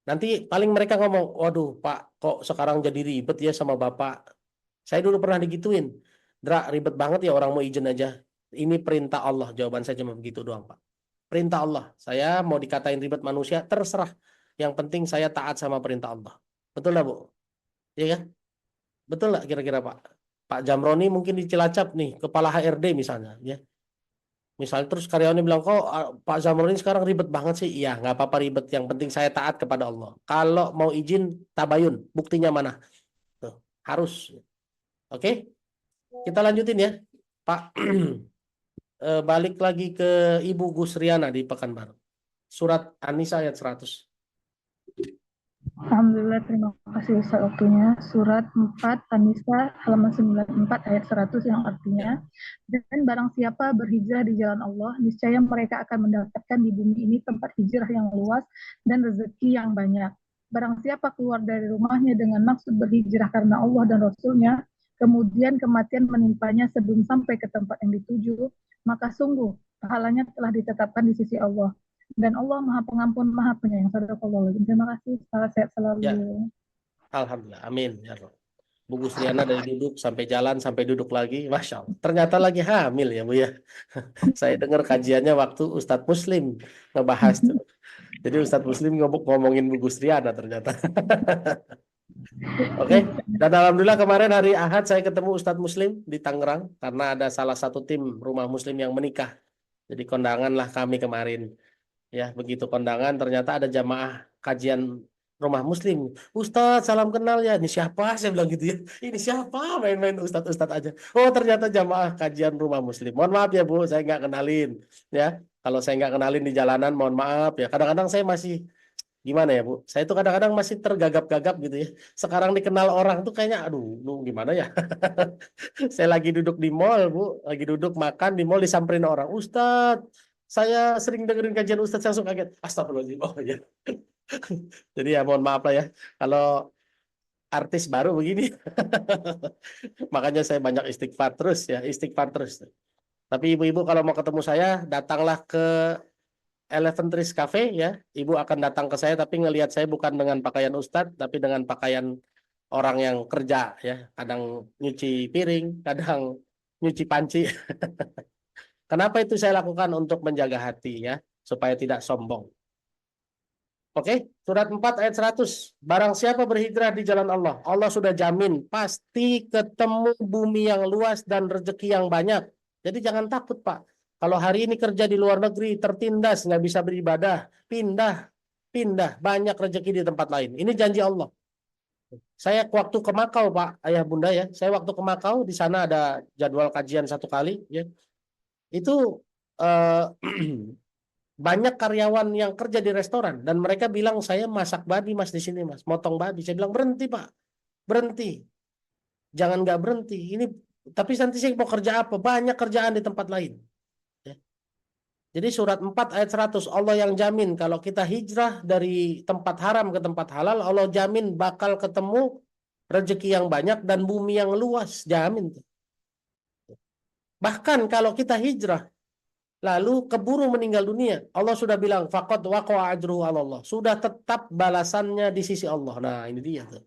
Nanti paling mereka ngomong, waduh Pak, kok sekarang jadi ribet ya sama Bapak. Saya dulu pernah digituin. Dra, ribet banget ya orang mau izin aja. Ini perintah Allah, jawaban saya cuma begitu doang Pak. Perintah Allah, saya mau dikatain ribet manusia, terserah. Yang penting saya taat sama perintah Allah. Betul lah Bu? Iya kan? Betul nggak kira-kira Pak Jamroni mungkin di Cilacap nih, kepala HRD misalnya ya. Misalnya terus karyawannya bilang, kok Pak Jamroni sekarang ribet banget sih? Iya, nggak apa-apa ribet, yang penting saya taat kepada Allah. Kalau mau izin tabayun, buktinya mana? Tuh, harus. Oke? Kita lanjutin ya Pak. Balik lagi ke Ibu Gusriana di Pekanbaru. Surat An-Nisa ayat 100. Alhamdulillah, terima kasih Ustaz waktunya. Surat 4 An-Nisa halaman 94 ayat 100 yang artinya, dan barang siapa berhijrah di jalan Allah, niscaya mereka akan mendapatkan di bumi ini tempat hijrah yang luas dan rezeki yang banyak. Barang siapa keluar dari rumahnya dengan maksud berhijrah karena Allah dan Rasulnya, kemudian kematian menimpanya sebelum sampai ke tempat yang dituju, maka sungguh pahalanya telah ditetapkan di sisi Allah. Dan Allah Maha Pengampun, Maha Penyayang. Sadaqallahul Azim. Terima kasih. Salam sehat selalu. Ya, alhamdulillah, amin ya Allah. Bu Gusriana dari duduk sampai jalan sampai duduk lagi, masya Allah. Ternyata lagi hamil ya Bu ya. Saya dengar kajiannya waktu Ustadz Muslim ngebahas tuh. Jadi Ustadz Muslim ngomongin Bu Gusriana ternyata. Oke, dan alhamdulillah kemarin hari Ahad saya ketemu Ustadz Muslim di Tangerang karena ada salah satu tim rumah Muslim yang menikah. Jadi kondangan lah kami kemarin. Ya, begitu kondangan ternyata ada jamaah kajian rumah Muslim. Ustadz, salam kenal ya. Ini siapa? Saya bilang gitu ya. Ini siapa? Main-main Ustadz aja. Oh, ternyata jamaah kajian rumah Muslim. Mohon maaf ya Bu, saya nggak kenalin. Ya, kalau saya nggak kenalin di jalanan, mohon maaf ya. Kadang-kadang saya masih gimana ya Bu? Saya tuh kadang-kadang masih tergagap-gagap gitu ya. Sekarang dikenal orang tuh kayaknya, aduh, lu gimana ya? Saya lagi duduk di mall Bu, lagi duduk makan di mall disamperin orang. Ustadz, saya sering dengerin kajian Ustadz, saya langsung kaget. Astagfirullahaladzim. Oh ya. Jadi ya mohon maaf lah ya. Kalau artis baru begini. Makanya saya banyak istighfar terus ya. Istighfar terus. Tapi ibu-ibu kalau mau ketemu saya, datanglah ke Eleven Trees Cafe ya. Ibu akan datang ke saya tapi ngelihat saya bukan dengan pakaian Ustadz, tapi dengan pakaian orang yang kerja ya. Kadang nyuci piring, kadang nyuci panci. Kenapa itu saya lakukan? Untuk menjaga hati ya, supaya tidak sombong. Oke, surat 4 ayat 100. Barang siapa berhijrah di jalan Allah, Allah sudah jamin pasti ketemu bumi yang luas dan rezeki yang banyak. Jadi jangan takut Pak. Kalau hari ini kerja di luar negeri, tertindas, nggak bisa beribadah, pindah, banyak rezeki di tempat lain. Ini janji Allah. Saya waktu ke Makau Pak, ayah bunda ya, saya waktu ke Makau, di sana ada jadwal kajian 1 kali ya. Itu banyak karyawan yang kerja di restoran dan mereka bilang saya masak babi Mas di sini Mas, motong babi. Saya bilang berhenti Pak, berhenti, jangan nggak berhenti. Ini tapi nanti saya mau kerja apa? Banyak kerjaan di tempat lain. Ya. Jadi surat 4 ayat 100 Allah yang jamin kalau kita hijrah dari tempat haram ke tempat halal, Allah jamin bakal ketemu rezeki yang banyak dan bumi yang luas, jamin. Bahkan kalau kita hijrah lalu keburu meninggal dunia, Allah sudah bilang faqad waqa'a ajruhu 'ala Allah. Sudah tetap balasannya di sisi Allah. Nah, ini dia tuh.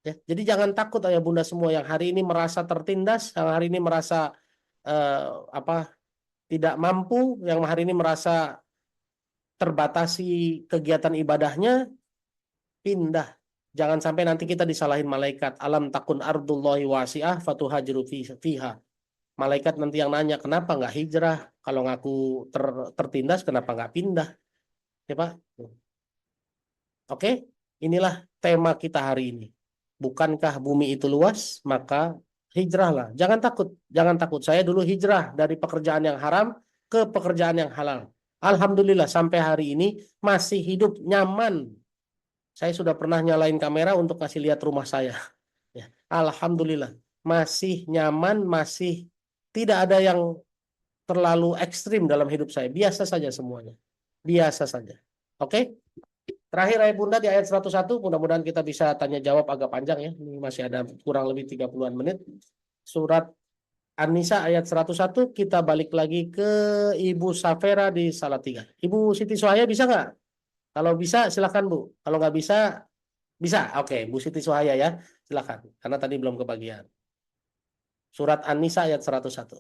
Ya, jadi jangan takut ayah bunda semua yang hari ini merasa tertindas, yang hari ini merasa tidak mampu, yang hari ini merasa terbatasi kegiatan ibadahnya, pindah. Jangan sampai nanti kita disalahin malaikat. Alam takun ardullahi wasi'ah fatuhajiru fiha. Malaikat nanti yang nanya, kenapa nggak hijrah? Kalau ngaku tertindas, kenapa nggak pindah? Ya Pak? Oke, inilah tema kita hari ini. Bukankah bumi itu luas? Maka hijrahlah. Jangan takut. Jangan takut. Saya dulu hijrah dari pekerjaan yang haram ke pekerjaan yang halal. Alhamdulillah sampai hari ini masih hidup nyaman. Saya sudah pernah nyalain kamera untuk kasih lihat rumah saya. Ya. Alhamdulillah. Masih nyaman, masih tidak ada yang terlalu ekstrim dalam hidup saya. Biasa saja semuanya. Biasa saja. Oke? Terakhir ayat bunda di ayat 101. Mudah-mudahan kita bisa tanya jawab agak panjang ya. Ini masih ada kurang lebih 30-an menit. Surat An-Nisa ayat 101. Kita balik lagi ke Ibu Safera di Salatiga. Ibu Siti Sohaya bisa nggak? Kalau bisa silakan Bu. Kalau nggak bisa, bisa. Oke, Bu Siti Sohaya ya. Silakan. Karena tadi belum kebagian. Surat An-Nisa ayat 101.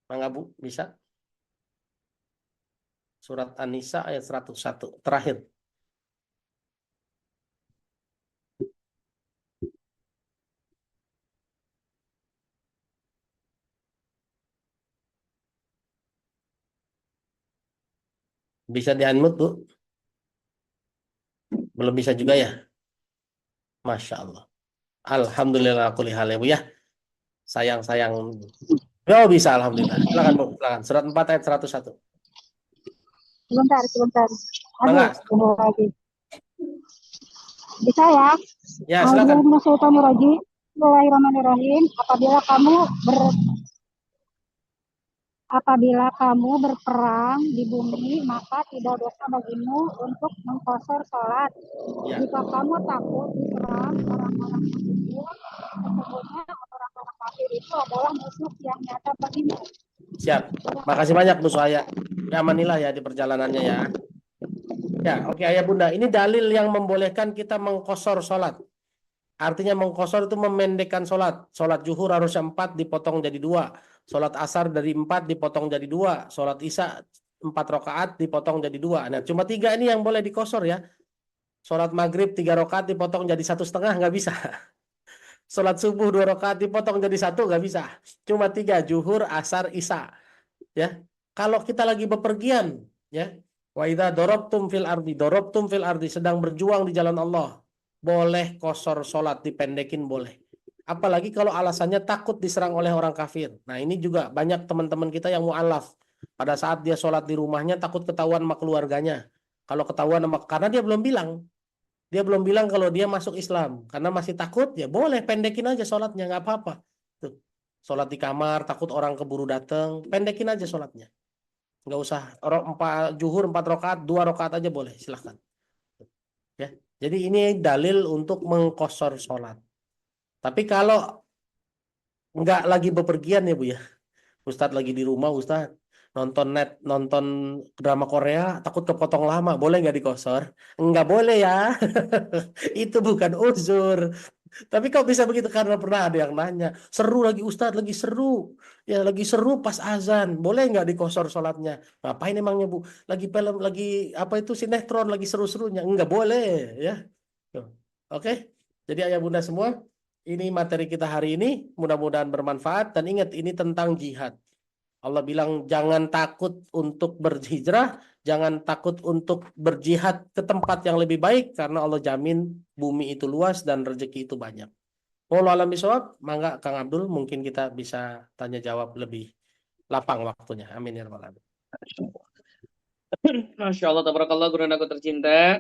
Mangga Bu, bisa? Surat An-Nisa ayat 101. Terakhir. Bisa di-unmute, Bu? Belum bisa juga ya? Masya Allah. Alhamdulillah kulli hal ya, Bu ya. Sayang. Oh, bisa, alhamdulillah. Silakan, Bu. Silakan. Surat 4 ayat 101. Sebentar. Mangga. Aduh, lagi. Bisa ya? Ya, silakan. Bismillahirrahmanirrahim. apabila kamu berperang di bumi, maka tidak dosa bagimu untuk mengqasar sholat. Ya. Jika kamu takut diserang orang-orang tersebut, sesungguhnya orang-orang kafir itu adalah musuh yang nyata bagimu. Siap. Makasih banyak Bu Suhaya. Ya amanilah ya di perjalanannya ya. Ya, oke Ayah Bunda. Ini dalil yang membolehkan kita mengqasar sholat. Artinya mengqasar itu memendekkan sholat. Sholat zuhur harusnya 4 dipotong jadi 2. Sholat asar dari 4 dipotong jadi 2. Sholat isya 4 rakaat dipotong jadi 2. Nah, cuma 3 ini yang boleh dikosor ya. Sholat maghrib 3 rakaat dipotong jadi 1,5 nggak bisa. Sholat subuh 2 rakaat dipotong jadi 1 nggak bisa. Cuma 3, zuhur, asar, isya. Ya, kalau kita lagi bepergian, ya, wa idza darabtum fil ardi, sedang berjuang di jalan Allah, boleh qasar sholat, dipendekin boleh. Apalagi kalau alasannya takut diserang oleh orang kafir. Nah, ini juga banyak teman-teman kita yang mu'alaf. Pada saat dia sholat di rumahnya takut ketahuan sama keluarganya. Kalau ketahuan karena dia belum bilang. Dia belum bilang kalau dia masuk Islam. Karena masih takut, ya boleh pendekin aja sholatnya, nggak apa-apa. Tuh. Sholat di kamar, takut orang keburu datang, pendekin aja sholatnya. Nggak usah, zuhur 4 rakaat, 2 rakaat aja boleh, silahkan. Ya. Jadi ini dalil untuk mengqasar sholat. Tapi kalau nggak lagi bepergian ya Bu ya, Ustadz lagi di rumah, Ustadz nonton drama Korea, takut kepotong lama, boleh nggak dikosor? Nggak boleh ya. Itu bukan uzur. Tapi kok bisa begitu? Karena pernah ada yang nanya, seru lagi Ustadz, lagi seru. Ya lagi seru pas azan, boleh nggak dikosor sholatnya? Ngapain emangnya Bu? Lagi film, lagi apa itu sinetron, lagi seru-serunya. Nggak boleh ya. Oke, jadi ayah bunda semua, ini materi kita hari ini, mudah-mudahan bermanfaat. Dan ingat, ini tentang jihad. Allah bilang jangan takut untuk berhijrah, jangan takut untuk berjihad ke tempat yang lebih baik, karena Allah jamin bumi itu luas dan rezeki itu banyak. Wallahu a'lam bishawab. Mangga Kang Abdul, mungkin kita bisa tanya jawab lebih lapang waktunya. Amin ya rabbal alamin. Masya Allah, tabarakallah, guru aku tercinta.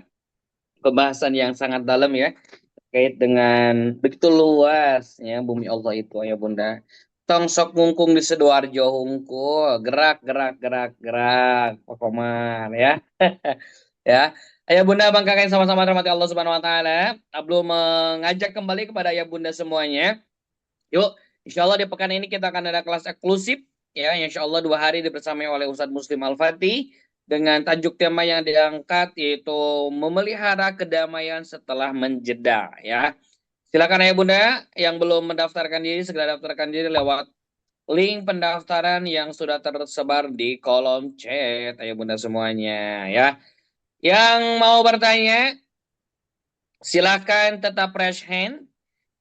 Pembahasan yang sangat dalam ya, terkait dengan begitu luasnya bumi Allah itu ya bunda. Tong sok ngungkung di Sidoarjo hungkul, gerak Pokoman ya. Ya. Ayah bunda bang kakak yang sama-sama rahmati Allah Subhanahu wa taala, Abdul mengajak kembali kepada ayah bunda semuanya. Yuk, insya Allah di pekan ini kita akan ada kelas eksklusif ya, insya Allah 2 hari dibersamai oleh Ustadz Muslim Al-Fatih dengan tajuk tema yang diangkat yaitu memelihara kedamaian setelah menjeda ya. Silakan ayah bunda yang belum mendaftarkan diri segera daftarkan diri lewat link pendaftaran yang sudah tersebar di kolom chat ayah bunda semuanya ya. Yang mau bertanya silakan tetap raise hand.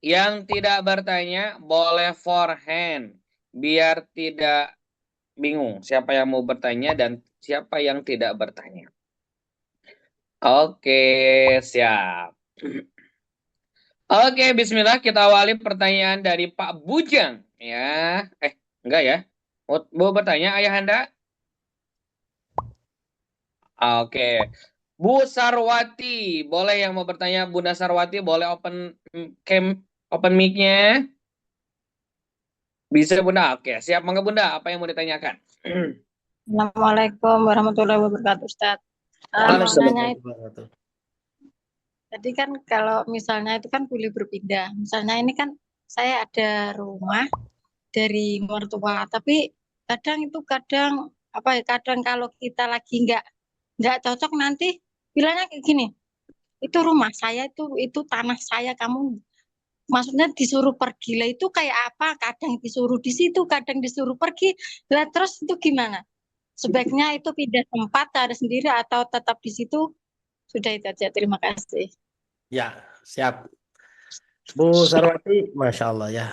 Yang tidak bertanya boleh forehand biar tidak bingung siapa yang mau bertanya dan siapa yang tidak bertanya. Oke, siap. Oke, bismillah, kita awali pertanyaan dari Pak Bujang ya. Enggak ya. Mau bertanya ayahanda? Oke. Bu Sarwati, boleh yang mau bertanya Bunda Sarwati, boleh open cam, open mic-nya. Bisa Bunda? Oke, siap mangga Bunda, apa yang mau ditanyakan? Assalamualaikum warahmatullahi wabarakatuh, Ustaz. Jadi kan kalau misalnya itu kan boleh berpindah. Misalnya ini kan saya ada rumah dari mertua, tapi kadang kalau kita lagi nggak cocok nanti bilangnya kayak gini, itu rumah saya, itu tanah saya, kamu maksudnya disuruh pergi lah, itu kayak apa? Kadang disuruh di situ, kadang disuruh pergi lah, terus itu gimana? Sebaiknya itu pindah tempat cari sendiri atau tetap di situ? Sudah itu aja, terima kasih. Ya, siap. Bu Sarwati, Masya Allah ya.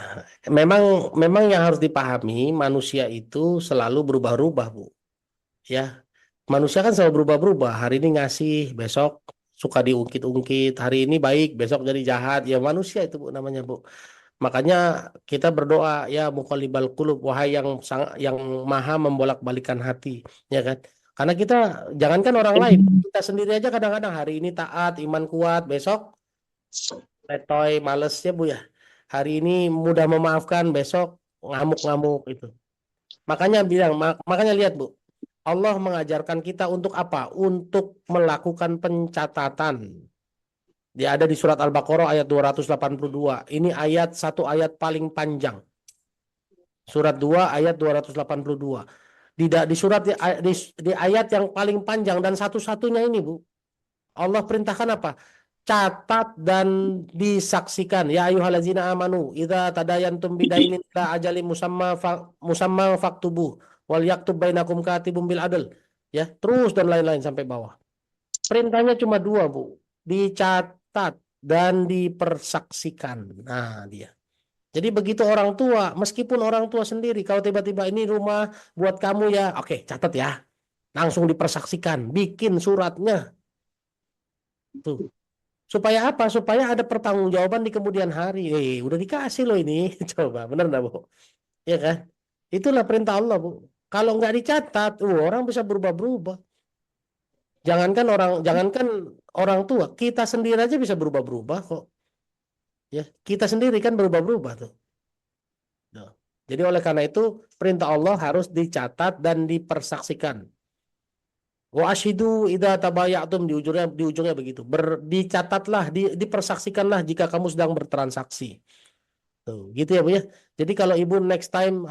Memang yang harus dipahami, manusia itu selalu berubah-ubah, Bu. Ya, manusia kan selalu berubah-ubah. Hari ini ngasih, besok suka diungkit-ungkit. Hari ini baik, besok jadi jahat. Ya manusia itu Bu namanya Bu. Makanya kita berdoa ya muqallibal qulub, wahai yang maha membolak-balikan hati, ya kan? Karena kita jangankan orang lain, kita sendiri aja kadang-kadang hari ini taat, iman kuat, besok letoy, males ya Bu ya. Hari ini mudah memaafkan, besok ngamuk-ngamuk itu. Makanya lihat Bu, Allah mengajarkan kita untuk apa? Untuk melakukan pencatatan. Dia ada di surat Al-Baqarah ayat 282. Ini satu ayat paling panjang. Surat 2 ayat 282. Di surat di ayat yang paling panjang dan satu-satunya ini Bu, Allah perintahkan apa? Catat dan disaksikan. Ya ayyuhallazina amanu idza tadayantum bidainin ila ajalin musamma faktubuh wal yaktub bainakum katibun bil adl. Ya, terus dan lain-lain sampai bawah. Perintahnya cuma 2 Bu. Dicatat dan dipersaksikan. Nah, dia. Jadi begitu orang tua, meskipun orang tua sendiri, kalau tiba-tiba ini rumah buat kamu ya, oke, catat ya. Langsung dipersaksikan, bikin suratnya. Tuh. Supaya apa? Supaya ada pertanggungjawaban di kemudian hari. Udah dikasih loh ini. Coba, benar enggak, Bu? Ya kan? Itulah perintah Allah, Bu. Kalau nggak dicatat, orang bisa berubah-berubah. Jangankan orang tua, kita sendiri aja bisa berubah-berubah kok. Ya, kita sendiri kan berubah-berubah tuh. Nah, jadi oleh karena itu perintah Allah harus dicatat dan dipersaksikan. Wa ashidu idza tabayatum, di ujungnya begitu. Dicatatlah, dipersaksikanlah jika kamu sedang bertransaksi. Tuh, gitu ya Bu ya. Jadi kalau Ibu next time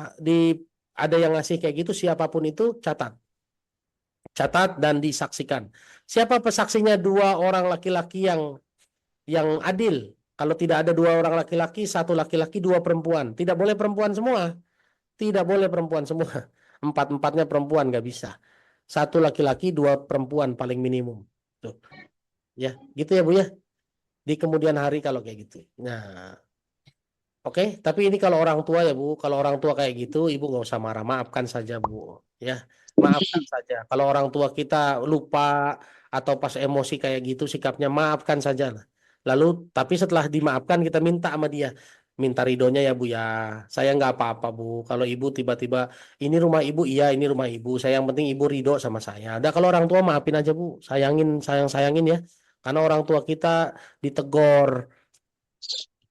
ada yang ngasih kayak gitu, siapapun itu catat. Catat dan disaksikan. Siapa pesaksinya? 2 orang laki-laki yang adil. Kalau tidak ada 2 orang laki-laki, 1 laki-laki, 2 perempuan. Tidak boleh perempuan semua. Tidak boleh perempuan semua. 4-4-nya perempuan nggak bisa. 1 laki-laki, 2 perempuan paling minimum. Tuh. Ya, gitu ya Bu ya. Di kemudian hari kalau kayak gitu. Nah, oke. Tapi ini kalau orang tua ya Bu. Kalau orang tua kayak gitu, Ibu nggak usah marah. Maafkan saja Bu. Ya, maafkan saja. Kalau orang tua kita lupa atau pas emosi kayak gitu sikapnya, maafkan saja lah. Lalu tapi setelah dimaafkan kita minta sama dia, minta ridhonya ya Bu ya. Saya nggak apa-apa Bu. Kalau Ibu tiba-tiba ini rumah Ibu, iya ini rumah Ibu. Saya yang penting Ibu ridho sama saya. Ada kalau orang tua maafin aja Bu. Sayangin ya. Karena orang tua kita ditegor,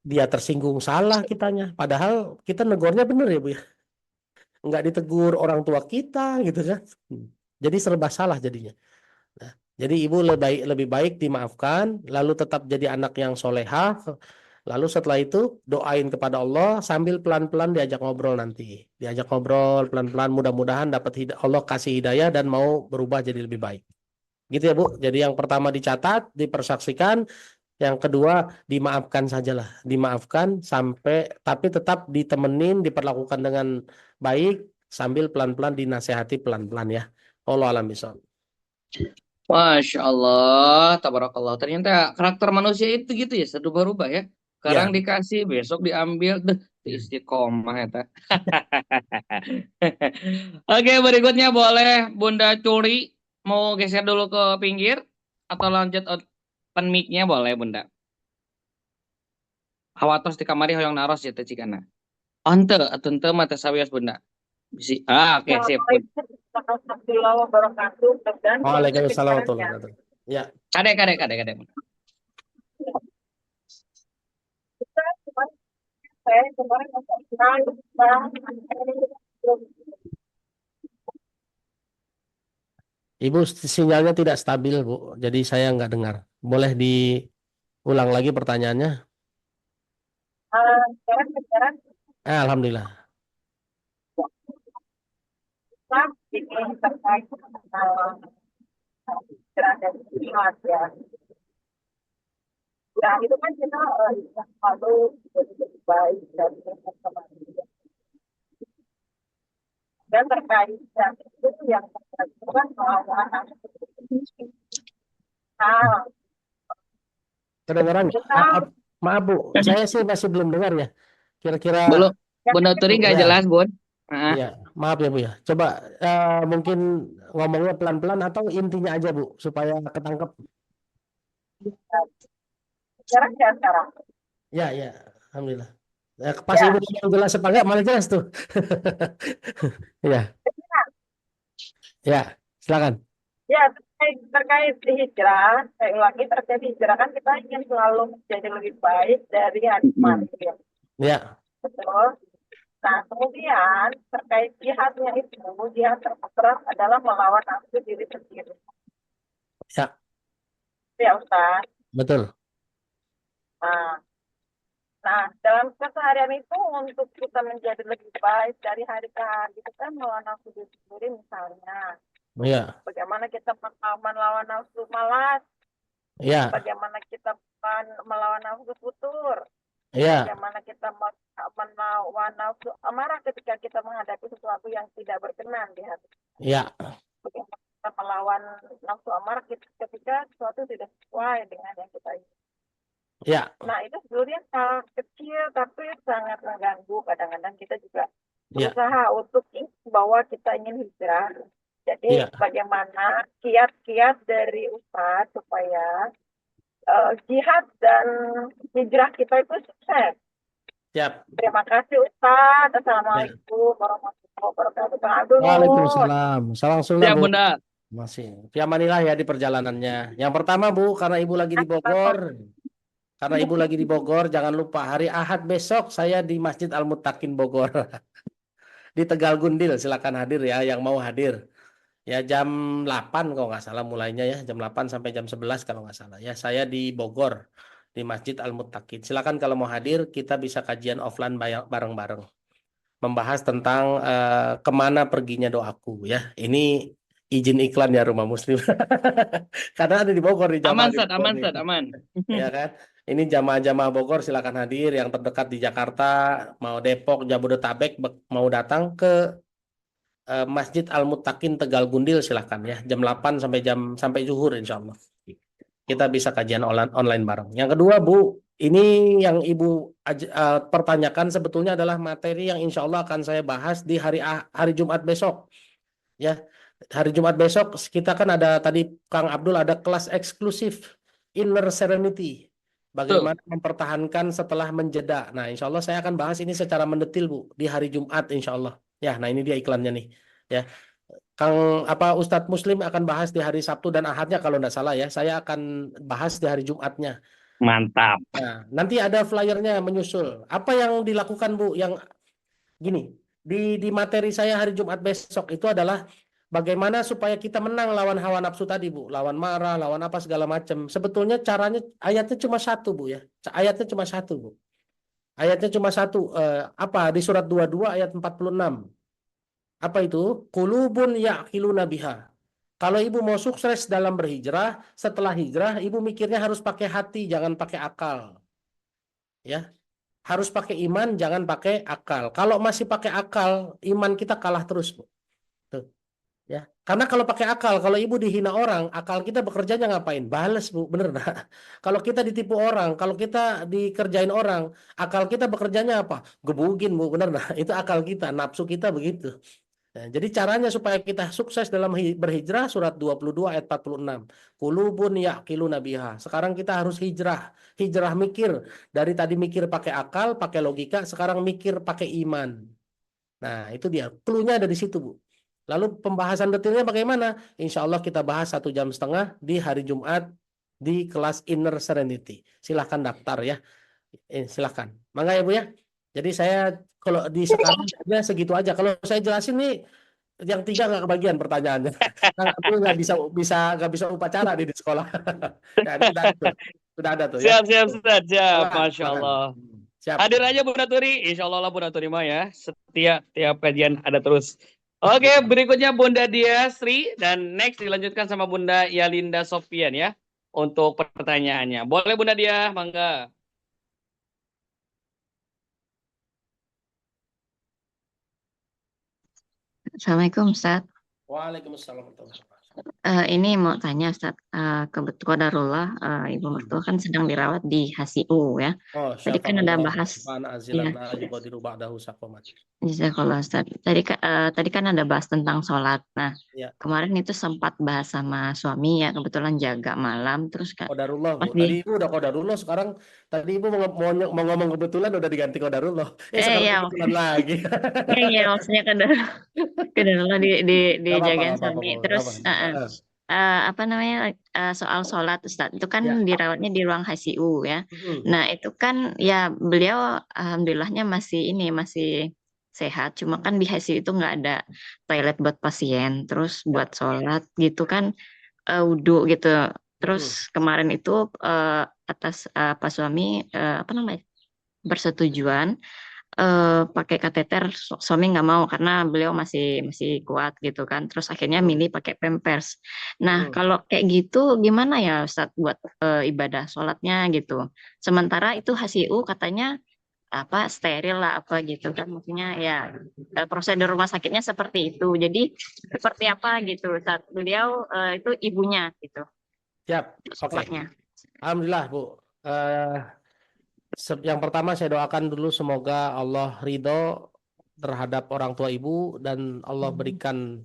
dia tersinggung, salah kitanya. Padahal kita negornya bener ya Bu ya. Nggak ditegur orang tua kita gitu kan. Jadi serba salah jadinya. Nah, jadi Ibu lebih baik dimaafkan, lalu tetap jadi anak yang solehah. Lalu setelah itu doain kepada Allah sambil pelan-pelan diajak ngobrol nanti. Diajak ngobrol pelan-pelan, mudah-mudahan dapat Allah kasih hidayah dan mau berubah jadi lebih baik. Gitu ya Bu. Jadi yang pertama dicatat, dipersaksikan. Yang kedua dimaafkan sajalah. Dimaafkan tapi tetap ditemenin, diperlakukan dengan baik sambil pelan-pelan dinasehati pelan-pelan ya. Allah alam bisawab. Masya Allah, tabarakallah. Ternyata karakter manusia itu gitu ya, berubah-ubah ya. Sekarang dikasih, besok diambil, istiqomah ya. Oke, berikutnya boleh Bunda Curi mau geser dulu ke pinggir atau lanjut open mic-nya boleh Bunda. Hawatos di kamari hoyong naros ya cikana. Ante atau mata sawias Bunda. Bisi. Oke, sip. Waalaikumsalam warahmatullahi wabarakatuh. Ya. Kade. Ibu sinyalnya tidak stabil Bu, jadi saya nggak dengar. Boleh diulang lagi pertanyaannya? Alhamdulillah. Ya, itu kan kita selalu lebih baik dan terkait dan itu yang terkait Kedengaran? Maaf Bu, saya sih masih belum dengar ya. Kira-kira belum. Bunda Turi nggak jelas Bun. Iya, maaf ya Bu ya. Coba mungkin ngomongnya pelan-pelan atau intinya aja Bu supaya ketangkep. Sekarang. Ya, alhamdulillah. Pas Ibu jelas apa enggak malah jelas tuh. Ya, silakan. Ya, terkait hijrah, saya ulangi terkait hijrah kan kita ingin selalu menjadi lebih baik dari hari kemarin. Ya. Betul. Nah, kemudian terkait jihadnya itu, jihad terberat adalah melawan nafsu diri sendiri. Ya, Ya, Ustaz. betul. Nah, dalam keseharian itu untuk kita menjadi lebih baik dari hari ke hari, kita melawan nafsu diri sendiri misalnya. Ya, Bagaimana kita melawan nafsu malas, ya, bagaimana kita melawan nafsu futur, ya, bagaimana kita melawan nafsu amarah ketika kita menghadapi sesuatu yang tidak berkenan di hati. ya, Bagaimana kita melawan nafsu amarah ketika sesuatu tidak sesuai dengan yang kita inginkan. ya, Nah, itu sebenarnya hal kecil tapi sangat mengganggu. Kadang-kadang kita juga ya, berusaha untuk bahwa kita ingin hijrah. Jadi ya. bagaimana kiat-kiat dari Ustadz supaya jihad dan hijrah kita itu sukses. Siap. Terima kasih Ustadz. Assalamualaikum warahmatullahi wabarakatuh. Bang Abdul. Waalaikumsalam. Salam sunnah, Siap, Bu. Bunda. Masih. Fi amanilah ya di perjalanannya. Yang pertama, Bu, karena Ibu lagi di Bogor. Karena Ibu lagi di Bogor, jangan lupa hari Ahad besok saya di Masjid Al-Muttaqin Bogor. Di Tegal Gundil, silakan hadir ya yang mau hadir. Ya jam 8 kalau nggak salah mulainya ya, jam 8 sampai jam 11 kalau nggak salah. Ya saya di Bogor di Masjid Al-Muttaqin. Silakan kalau mau hadir kita bisa kajian offline bareng-bareng. Membahas tentang kemana perginya doaku ya. Ini izin iklan ya Rumah Muslim. Karena ada di Bogor di jamaah Aman, di Ustaz, Bogor aman, nih. Ustaz, aman. Ya kan? Ini jamaah-jamaah Bogor silakan hadir yang terdekat di Jakarta, mau Depok, Jabodetabek mau datang ke Masjid Al-Muttaqin Tegal Gundil silakan ya. Jam 8 sampai zuhur insya Allah. Kita bisa kajian online bareng. Yang kedua, Bu, ini yang Ibu pertanyakan sebetulnya adalah materi yang insya Allah akan saya bahas di hari Jumat besok. Ya, hari Jumat besok kita kan ada tadi Kang Abdul ada kelas eksklusif Inner Serenity. Bagaimana mempertahankan setelah menjeda. Nah, insya Allah saya akan bahas ini secara mendetil, Bu, di hari Jumat insya Allah. Ya, nah ini dia iklannya nih. Ya, Ustadz Muslim akan bahas di hari Sabtu dan Ahadnya kalau tidak salah ya. Saya akan bahas di hari Jumatnya. Mantap. Nah, nanti ada flyernya menyusul. Apa yang dilakukan, Bu? Yang gini, di materi saya hari Jumat besok itu adalah bagaimana supaya kita menang lawan hawa nafsu tadi, Bu. Lawan marah, lawan apa segala macam. Sebetulnya caranya ayatnya cuma satu, Bu ya. Ayatnya cuma satu, Bu. Ayatnya cuma satu. Di surat 22 ayat 46. Apa itu? Qulubun ya'qiluna biha. Kalau ibu mau sukses dalam berhijrah, setelah hijrah, ibu mikirnya harus pakai hati, jangan pakai akal. Ya. Harus pakai iman, jangan pakai akal. Kalau masih pakai akal, iman kita kalah terus, Bu. Tuh. Ya. Karena kalau pakai akal, kalau ibu dihina orang, akal kita bekerjanya ngapain? Bales, Bu. Bener nah? Kalau kita ditipu orang, kalau kita dikerjain orang, akal kita bekerjanya apa? Gebugin, Bu. Bener nah? Itu akal kita, nafsu kita begitu. Nah, jadi caranya supaya kita sukses dalam berhijrah surat 22 ayat 46. Qulubun ya'qiluna biha. Sekarang kita harus hijrah. Hijrah mikir. Dari tadi mikir pakai akal, pakai logika, sekarang mikir pakai iman. Nah, itu dia. Cluenya ada di situ, Bu. Lalu pembahasan detailnya bagaimana? Insya Allah kita bahas 1,5 jam di hari Jumat di kelas Inner Serenity. Silahkan daftar ya. Silahkan. Mangga ya, Bu ya. Jadi saya kalau di sekarang segitu aja. Kalau saya jelasin nih yang 3 nggak kebagian pertanyaannya. Aku nggak bisa upacara di sekolah. Nah, sudah ada tuh. Siap, Ya. siap. Masya Allah. Siap. Hadir aja Bunda Turi. Insya Allah Bunda Turi mah ya. Setiap kajian ada terus. Oke, berikutnya Bunda Dia Sri dan next dilanjutkan sama Bunda Yalinda Sofian ya untuk pertanyaannya. Boleh Bunda Dia, mangga. Assalamualaikum Ustaz. Waalaikumsalam. Ini mau tanya Ustaz, kebetulan qadarullah Ibu mertua kan sedang dirawat di HCU ya. Oh, Tadi kan ada bahas ya. Jazakallah Ustaz. Tadi kan ada bahas tentang sholat. Nah, ya. Kemarin itu sempat bahas sama suami ya, kebetulan jaga malam terus qadarullah, Bu. Tadi Ibu udah qadarullah, sekarang tadi Ibu mau ngomong kebetulan udah diganti qadarullah. Sekarang ya, kebetulan lagi. Iya, maksudnya qadarullah dijagain suami terus soal sholat Ustaz itu kan dirawatnya di ruang HCU ya. Nah itu kan ya beliau alhamdulillahnya masih sehat, cuma kan di HSU itu nggak ada toilet buat pasien, terus buat sholat gitu kan, wudhu gitu. Terus kemarin itu atas Pak suami apa namanya bersetujuan pakai kateter, suami nggak mau karena beliau masih kuat gitu kan. Terus akhirnya milih pakai Pampers. Nah, kalau kayak gitu gimana ya Ustadz buat ibadah sholatnya gitu. Sementara itu HSU katanya apa steril lah apa gitu kan, maksudnya ya prosedur rumah sakitnya seperti itu. Jadi seperti apa gitu saat beliau itu ibunya gitu Siap. Oke. sholatnya. Alhamdulillah, Bu. Yang pertama saya doakan dulu semoga Allah ridho terhadap orang tua ibu dan Allah berikan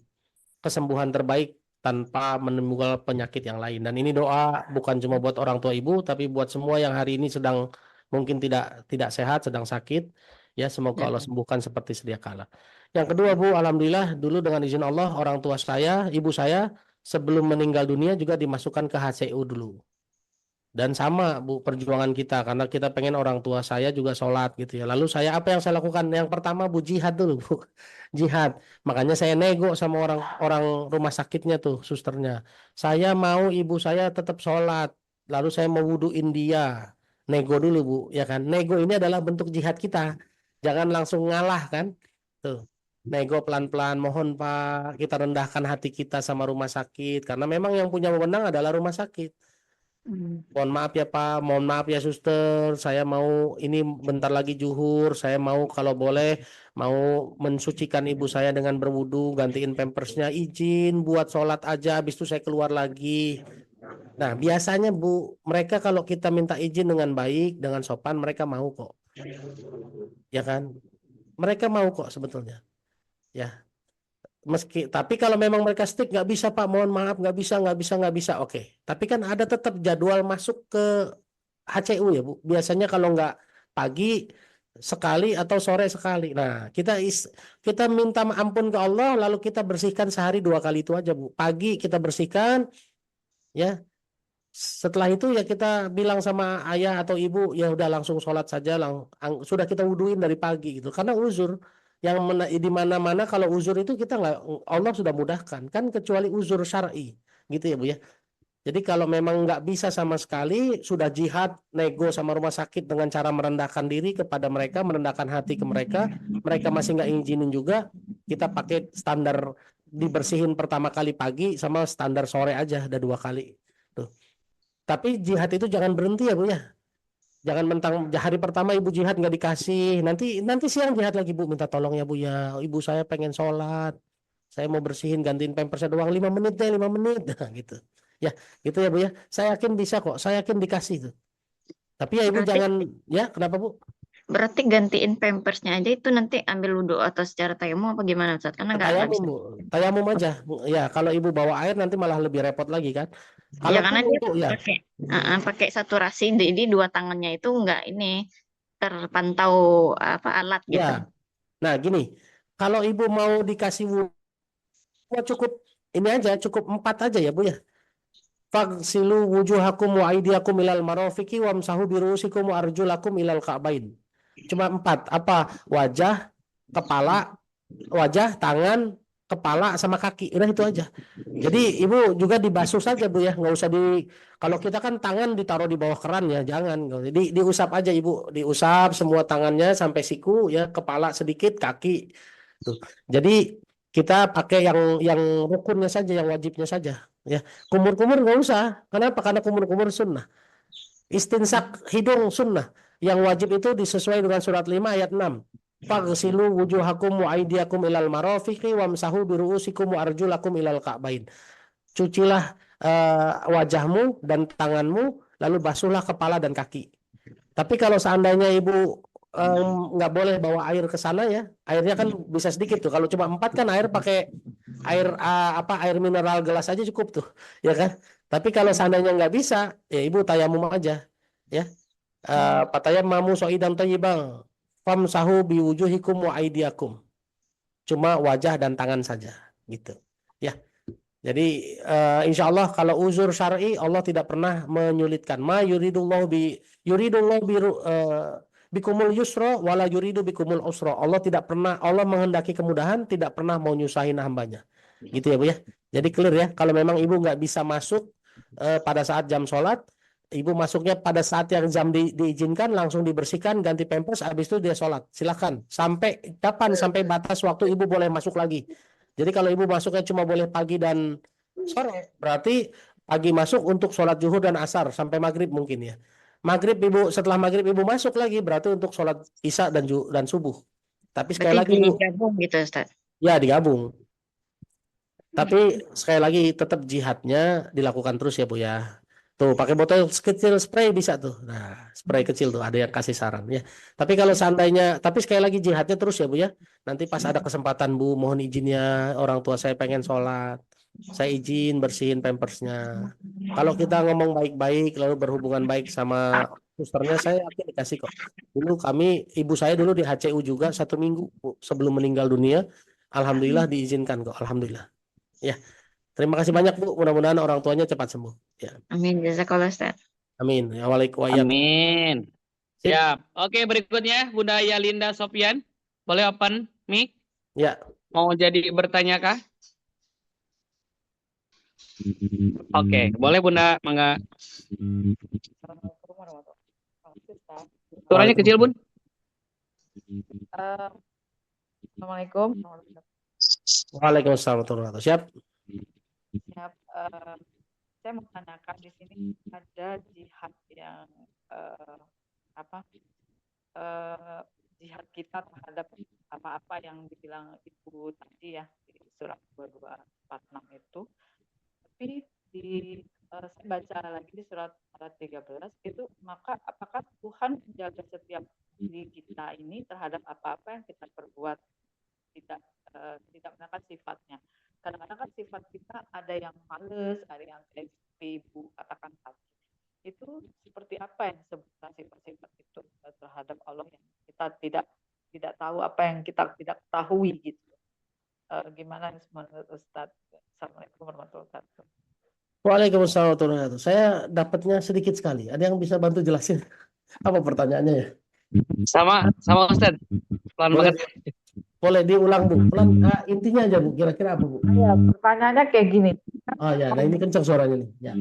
kesembuhan terbaik tanpa menimbulkan penyakit yang lain. Dan ini doa bukan cuma buat orang tua ibu, tapi buat semua yang hari ini sedang mungkin tidak sehat, sedang sakit. Ya, semoga Allah sembuhkan seperti sedia kala. Yang kedua, Bu, alhamdulillah dulu dengan izin Allah orang tua saya, ibu saya sebelum meninggal dunia juga dimasukkan ke HCU dulu. Dan sama Bu perjuangan kita karena kita pengen orang tua saya juga sholat gitu ya. Lalu saya apa yang saya lakukan? Yang pertama Bu jihad dulu Bu. Jihad. Makanya saya nego sama orang rumah sakitnya tuh, susternya. Saya mau ibu saya tetap sholat. Lalu saya mau wuduin dia. Nego dulu Bu, ya kan? Nego ini adalah bentuk jihad kita. Jangan langsung ngalah kan? Tuh. Nego pelan-pelan, mohon Pak, kita rendahkan hati kita sama rumah sakit karena memang yang punya wewenang adalah rumah sakit. Mohon maaf ya Pak, mohon maaf ya suster, saya mau ini bentar lagi zuhur, saya mau kalau boleh mau mensucikan ibu saya dengan berwudu, gantiin pampersnya, izin buat sholat aja, habis itu saya keluar lagi. Nah biasanya Bu, mereka kalau kita minta izin dengan baik, dengan sopan, mereka mau kok, ya kan? Mereka mau kok sebetulnya, ya. Tapi kalau memang mereka stick nggak bisa Pak, mohon maaf nggak bisa, oke. Tapi kan ada tetap jadwal masuk ke HCU ya Bu. Biasanya kalau nggak pagi sekali atau sore sekali. Nah kita minta ampun ke Allah lalu kita bersihkan sehari 2 kali itu aja Bu. Pagi kita bersihkan, ya. Setelah itu ya kita bilang sama ayah atau ibu ya udah langsung sholat saja, sudah kita wuduin dari pagi gitu. Karena uzur. Di mana-mana kalau uzur itu kita nggak, Allah sudah mudahkan kan, kecuali uzur syar'i gitu ya Bu ya. Jadi kalau memang nggak bisa sama sekali, sudah jihad nego sama rumah sakit dengan cara merendahkan diri kepada mereka, merendahkan hati ke mereka masih nggak izinin juga, kita pakai standar dibersihin pertama kali pagi sama standar sore aja, ada 2 kali tuh. Tapi jihad itu jangan berhenti ya Bu ya. Jangan mentang hari pertama ibu jihad nggak dikasih, nanti siang jihad lagi Bu, minta tolong ya Bu ya, ibu saya pengen sholat, saya mau bersihin gantiin pampersnya doang 5 menit deh, 5 menit nah, gitu ya, gitu ya Bu ya. Saya yakin bisa kok, saya yakin dikasih tuh. Tapi ya ibu jangan ya, kenapa Bu? Berarti gantiin pampersnya aja itu nanti ambil wudhu atau secara tayamum apa gimana Ustadz? Karena nggak bisa. Tayamum aja ya, kalau ibu bawa air nanti malah lebih repot lagi kan. Ya karena dia pakai saturasi, jadi 2 tangannya itu nggak ini terpantau apa alat gitu. Ya. Nah gini, kalau ibu mau dikasih wudhu cukup ini aja, cukup 4 aja ya Bu ya. Fagsilu wujuhakum wa aydiyakum ilal marafiqi wamsahu birusikum wa arjulakum ilal ka'bain. Cuma 4, apa? Wajah, kepala, tangan, kepala sama kaki, udah itu aja. Jadi ibu juga dibasuh saja Bu ya, nggak usah kalau kita kan tangan ditaruh di bawah keran ya, jangan. Jadi diusap aja ibu, diusap semua tangannya sampai siku ya, kepala sedikit, kaki. Tuh. Jadi kita pakai yang rukunnya saja, yang wajibnya saja ya. Kumur-kumur nggak usah. Kenapa? Karena kumur-kumur sunnah. Istinsak hidung sunnah. Yang wajib itu disesuai dengan surat 5 ayat 6. Faghsilu wujuhakum wa aydiyakum ilal marafiqi wamsahu biru'usikum wa arjulakum ilal ka'bain. Cucilah wajahmu dan tanganmu, lalu basuhlah kepala dan kaki. Tapi kalau seandainya ibu nggak boleh bawa air ke sana ya, airnya kan bisa sedikit tuh. Kalau cuma 4 kan air pakai air mineral gelas aja cukup tuh, ya kan. Tapi kalau seandainya nggak bisa, ya ibu tayamum aja, ya. Patayammamu sha'idan thayyiban famsahu biwujuhikum wa aydiyakum. Cuma wajah dan tangan saja, gitu. Ya. Jadi insya Allah kalau uzur syar'i Allah tidak pernah menyulitkan. Ma yuridullahu bikumul yusra wala yuridu bikumul usra. Allah menghendaki kemudahan, tidak pernah mau nyusahin hambanya. Gitu ya Bu ya. Jadi clear ya, kalau memang ibu nggak bisa masuk pada saat jam sholat, ibu masuknya pada saat yang jam diizinkan, langsung dibersihkan, ganti pampers, habis itu dia sholat. Silakan. Sampai kapan? Sampai batas waktu ibu boleh masuk lagi. Jadi kalau ibu masuknya cuma boleh pagi dan sore, berarti pagi masuk untuk sholat zuhur dan asar sampai maghrib mungkin ya. Maghrib ibu, setelah maghrib ibu masuk lagi, berarti untuk sholat isya dan subuh. Tapi sekali Berarti lagi Bu, digabung gitu Ustaz. ya digabung. Tapi sekali lagi tetap jihadnya dilakukan terus ya Bu ya. Tuh pakai botol kecil spray bisa tuh. Nah, spray kecil tuh ada yang kasih saran ya. Tapi kalau seandainya, tapi sekali lagi jihadnya terus ya Bu ya. Nanti pas ada kesempatan Bu, mohon izinnya orang tua saya pengen sholat. Saya izin bersihin pampersnya. Kalau kita ngomong baik-baik lalu berhubungan baik sama susternya, saya yakin dikasih kok. Dulu ibu saya dulu di HCU juga 1 minggu Bu, sebelum meninggal dunia. Alhamdulillah diizinkan kok. Alhamdulillah. Ya, terima kasih banyak Bu. Mudah-mudahan orang tuanya cepat sembuh. Ya. Amin. Jazakallah Ustaz. Amin. Ya, waalaikumsalam. Amin. Siap. Oke, berikutnya Bunda Yalinda Sofian. Boleh open mic? Ya. Mau jadi bertanya kah? Oke, boleh Bunda, mangga. Suaranya kecil, Bun. Assalamualaikum. Waalaikumsalam warahmatullahi wabarakatuh. Siap. Siap. Saya mau tanyakan di sini ada jihad yang jihad kita terhadap apa-apa yang dibilang Ibu tadi ya di surat 2246 itu. Tapi saya baca lagi di surat 13 itu, maka apakah Tuhan menjaga setiap diri kita ini terhadap apa-apa yang kita perbuat, tidak menggunakan sifatnya. Kadang-kadang kan sifat kita ada yang males, ada yang seperti Ibu katakan tadi. Itu seperti apa yang disebutkan sifat-sifat itu terhadap Allah yang kita tidak tahu, apa yang kita tidak ketahui gitu. Gimana menurut Ustaz? Assalamualaikum warahmatullahi wabarakatuh. Waalaikumsalam warahmatullahi wabarakatuh. Saya dapatnya sedikit sekali. Ada yang bisa bantu jelasin apa pertanyaannya ya? Sama Ustaz. Pelan banget. Boleh diulang Bu. Pelan, intinya aja Bu. Kira-kira apa Bu? Ya, pertanyaannya kayak gini. Oh ya, nah ini kencang suaranya nih. Ya.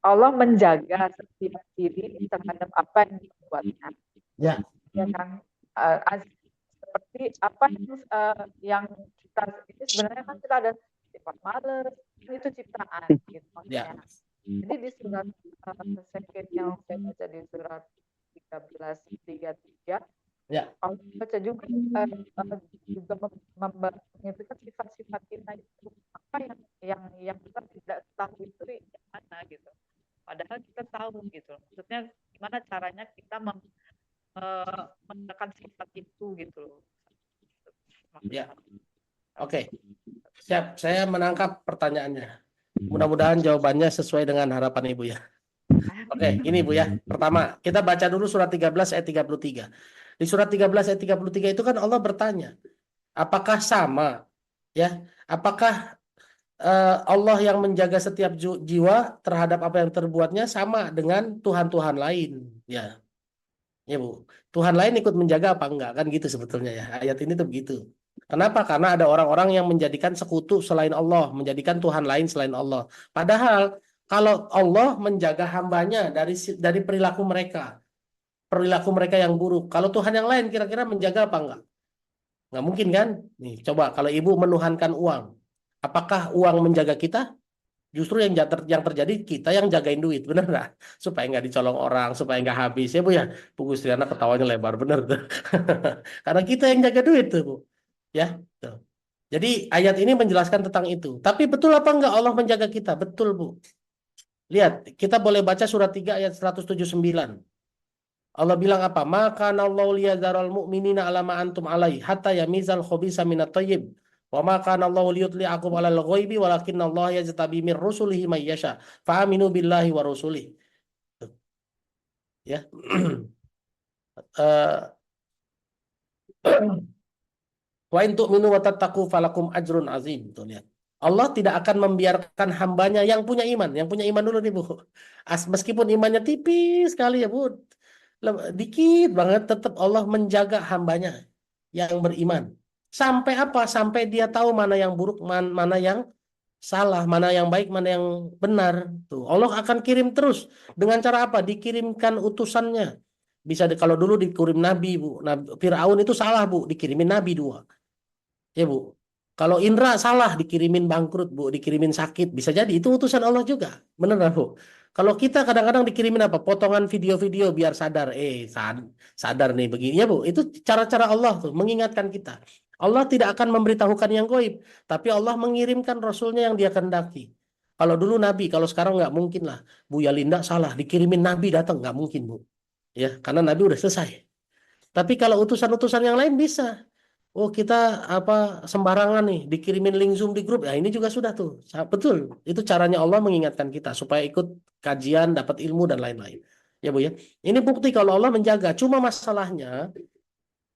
Allah menjaga setiap diri terhadap apa yang dibuatnya. Ya. Ya kan? Seperti apa yang kita itu sebenarnya kan kita ada sifat malas, itu ciptaan gitu maksudnya. Jadi di surat second yang saya baca di surat 13:33 ya, Allah baca juga menyebutkan sifat-sifat kita itu apa yang kita tidak tahu itu yang mana gitu. Padahal kita tahu gitu. Maksudnya gimana caranya kita menekan sifat itu gitu. Ya. Oke. Siap, saya menangkap pertanyaannya. Mudah-mudahan jawabannya sesuai dengan harapan Ibu ya. Oke, ini Bu ya. Pertama, kita baca dulu surat 13 ayat 33. Di surat 13 ayat 33 itu kan Allah bertanya, apakah sama ya? Apakah Allah yang menjaga setiap jiwa terhadap apa yang terbuatnya sama dengan Tuhan-Tuhan lain ya. Ya Bu. Tuhan lain ikut menjaga apa enggak? Kan gitu sebetulnya ya. Ayat ini tuh begitu. Kenapa? Karena ada orang-orang yang menjadikan sekutu selain Allah, menjadikan Tuhan lain selain Allah. Padahal kalau Allah menjaga hambanya dari perilaku mereka yang buruk. Kalau Tuhan yang lain kira-kira menjaga apa enggak? Nggak mungkin kan? Nih, coba kalau Ibu menuhankan uang, apakah uang menjaga kita? Justru yang terjadi kita yang jagain duit, bener nggak? Supaya nggak dicolong orang, supaya nggak habis ya Bu ya. Bu Gustriana ketawanya lebar, bener tuh. Karena kita yang jaga duit tuh Bu. Ya, tuh. Jadi ayat ini menjelaskan tentang itu. Tapi betul apa enggak Allah menjaga kita? Betul Bu. Lihat, kita boleh baca surat 3 ayat 179. Allah bilang apa? Maka nallahu liyadzaral mu'minina ala ma antum alai hatta yamizal khabisa minat thayyib. Wa ma kana Allahu liyutli'akum 'alal ghaibi walakinallaha yajtabi mir rusulihi may yasha. Fa'aminu billahi wa rusulihi. Ya. Wa in tu'minu wa tattaqu falakum ajrun azim. Tuh lihat. Allah tidak akan membiarkan hambanya yang punya iman dulu nih Bu. Meskipun imannya tipis sekali ya Bu. Dikit banget tetap Allah menjaga hambanya yang beriman. Sampai apa? Sampai dia tahu mana yang buruk, mana yang salah, mana yang baik, mana yang benar. Tuh, Allah akan kirim terus. Dengan cara apa? Dikirimkan utusannya. Bisa kalau dulu dikirim nabi, Bu. Firaun itu salah, Bu, dikirimin nabi 2. Ya, Bu. Kalau Indra salah dikirimin bangkrut, Bu, dikirimin sakit. Bisa jadi itu utusan Allah juga. Benar, Bu? Kalau kita kadang-kadang dikirimin apa? Potongan video-video biar sadar. Sadar nih begini. Ya, Bu. Itu cara-cara Allah tuh mengingatkan kita. Allah tidak akan memberitahukan yang goib, tapi Allah mengirimkan Rasulnya yang dia kehendaki. Kalau dulu Nabi, kalau sekarang nggak mungkin lah. Bu Yalinda salah, dikirimin Nabi datang, nggak mungkin, Bu. Ya, karena Nabi udah selesai. Tapi kalau utusan-utusan yang lain bisa. Oh, kita apa sembarangan nih dikirimin link Zoom di grup. Ya, ini juga sudah tuh. Betul. Itu caranya Allah mengingatkan kita supaya ikut kajian, dapat ilmu dan lain-lain. Ya, Bu ya. Ini bukti kalau Allah menjaga. Cuma masalahnya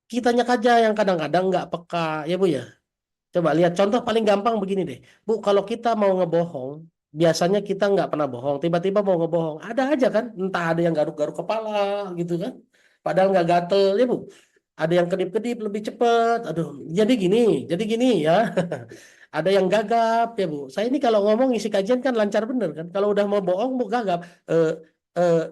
kitanya aja yang kadang-kadang nggak peka, ya Bu ya. Coba lihat contoh paling gampang begini deh. Bu, kalau kita mau ngebohong, biasanya kita nggak pernah bohong. Tiba-tiba mau ngebohong. Ada aja kan. Entah ada yang garuk-garuk kepala gitu kan. Padahal nggak gatel, ya Bu. Ada yang kedip-kedip lebih cepat. Aduh, jadi gini ya. Ada yang gagap ya Bu. Saya ini kalau ngomong isi kajian kan lancar bener kan. Kalau udah mau bohong, mau gagap. Eh, eh,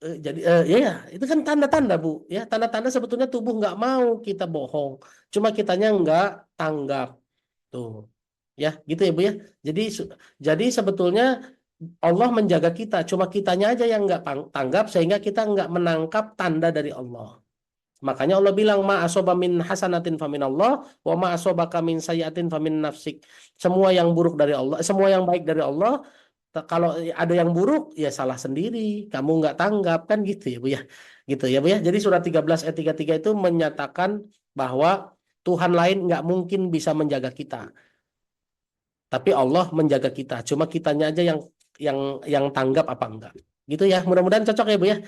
jadi ya itu kan tanda-tanda Bu ya, tanda-tanda sebetulnya tubuh nggak mau kita bohong, cuma kitanya nggak tanggap tuh ya, gitu ya Bu ya. Jadi sebetulnya Allah menjaga kita, cuma kitanya aja yang nggak tanggap sehingga kita nggak menangkap tanda dari Allah. Makanya Allah bilang ma asoba min hasanatin famin Allah wa ma asobaka min sayyatin famin nafsik. Semua yang buruk dari Allah, semua yang baik dari Allah. Kalau ada yang buruk ya salah sendiri, kamu nggak tanggap kan gitu ya Bu ya. Gitu ya Bu ya. Jadi surat 13 ayat 33 itu menyatakan bahwa Tuhan lain nggak mungkin bisa menjaga kita. Tapi Allah menjaga kita. Cuma kitanya aja yang tanggap apa enggak. Gitu ya. Mudah-mudahan cocok ya Bu ya.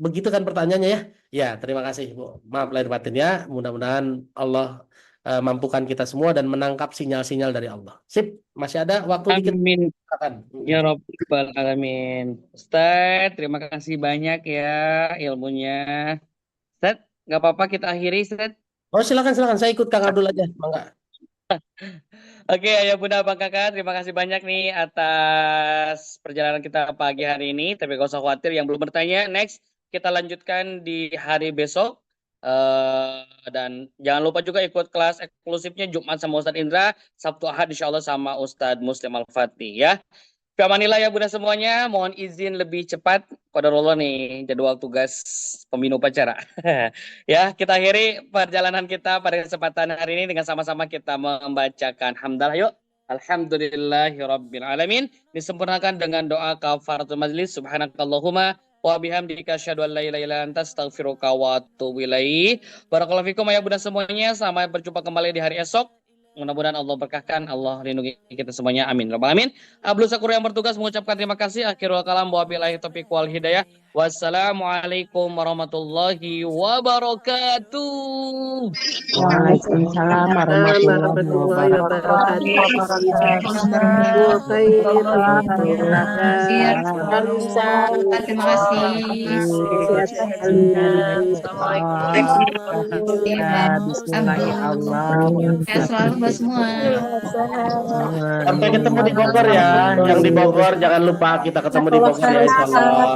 Begitu kan pertanyaannya ya. Ya, terima kasih Bu. Maaf lahir batin ya. Mudah-mudahan Allah mampukan kita semua dan menangkap sinyal-sinyal dari Allah. Sip, masih ada waktu dikit. Amin. Silakan. Ya Rabbal Alamin. Ustaz, terima kasih banyak ya ilmunya. Ustaz, nggak apa-apa kita akhiri, Ustaz. Oh, silakan. Saya ikut Kang Abdul aja. Mangga. Oke, Ayah Bunda Bang Kakak, terima kasih banyak nih atas perjalanan kita pagi hari ini. Tapi gak usah khawatir yang belum bertanya, next kita lanjutkan di hari besok. Dan jangan lupa juga ikut kelas eksklusifnya Jumat sama Ustadz Indra, Sabtu Ahad insya Allah sama Ustadz Muslim Al-Fatih ya. Fiamanillah ya Bunda semuanya, mohon izin lebih cepat pada Allah nih jadwal tugas pembina upacara. Ya, kita akhiri perjalanan kita pada kesempatan hari ini dengan sama-sama kita membacakan hamdalah yuk. Alhamdulillahirabbil alamin. Disempurnakan dengan doa kafaratul majlis. Subhanakallahumma wa bihamdika asyhadu an la ilaha illa anta astaghfiruka wa atubu ilaik. Barakallahu fikum ya Bunda semuanya, sampai berjumpa kembali di hari esok. Mudah-mudahan Allah berkahkan, Allah lindungi kita semuanya. Amin. Rabbal alamin. Abdul Sakur yang bertugas mengucapkan terima kasih. Akhirul kalam wa billahi taufiq wal hidayah. Wassalamualaikum warahmatullahi wabarakatuh. Waalaikumsalam warahmatullahi wabarakatuh. Terima kasih. Selalu semua. Sampai ketemu di Bogor ya. Yang di Bogor jangan lupa kita ketemu di Bogor ya insyaallah.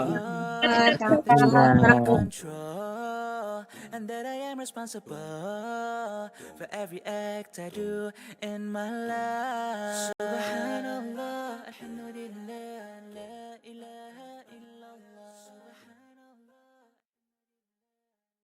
And that I am responsible for every act I do in my life. Subhanallah.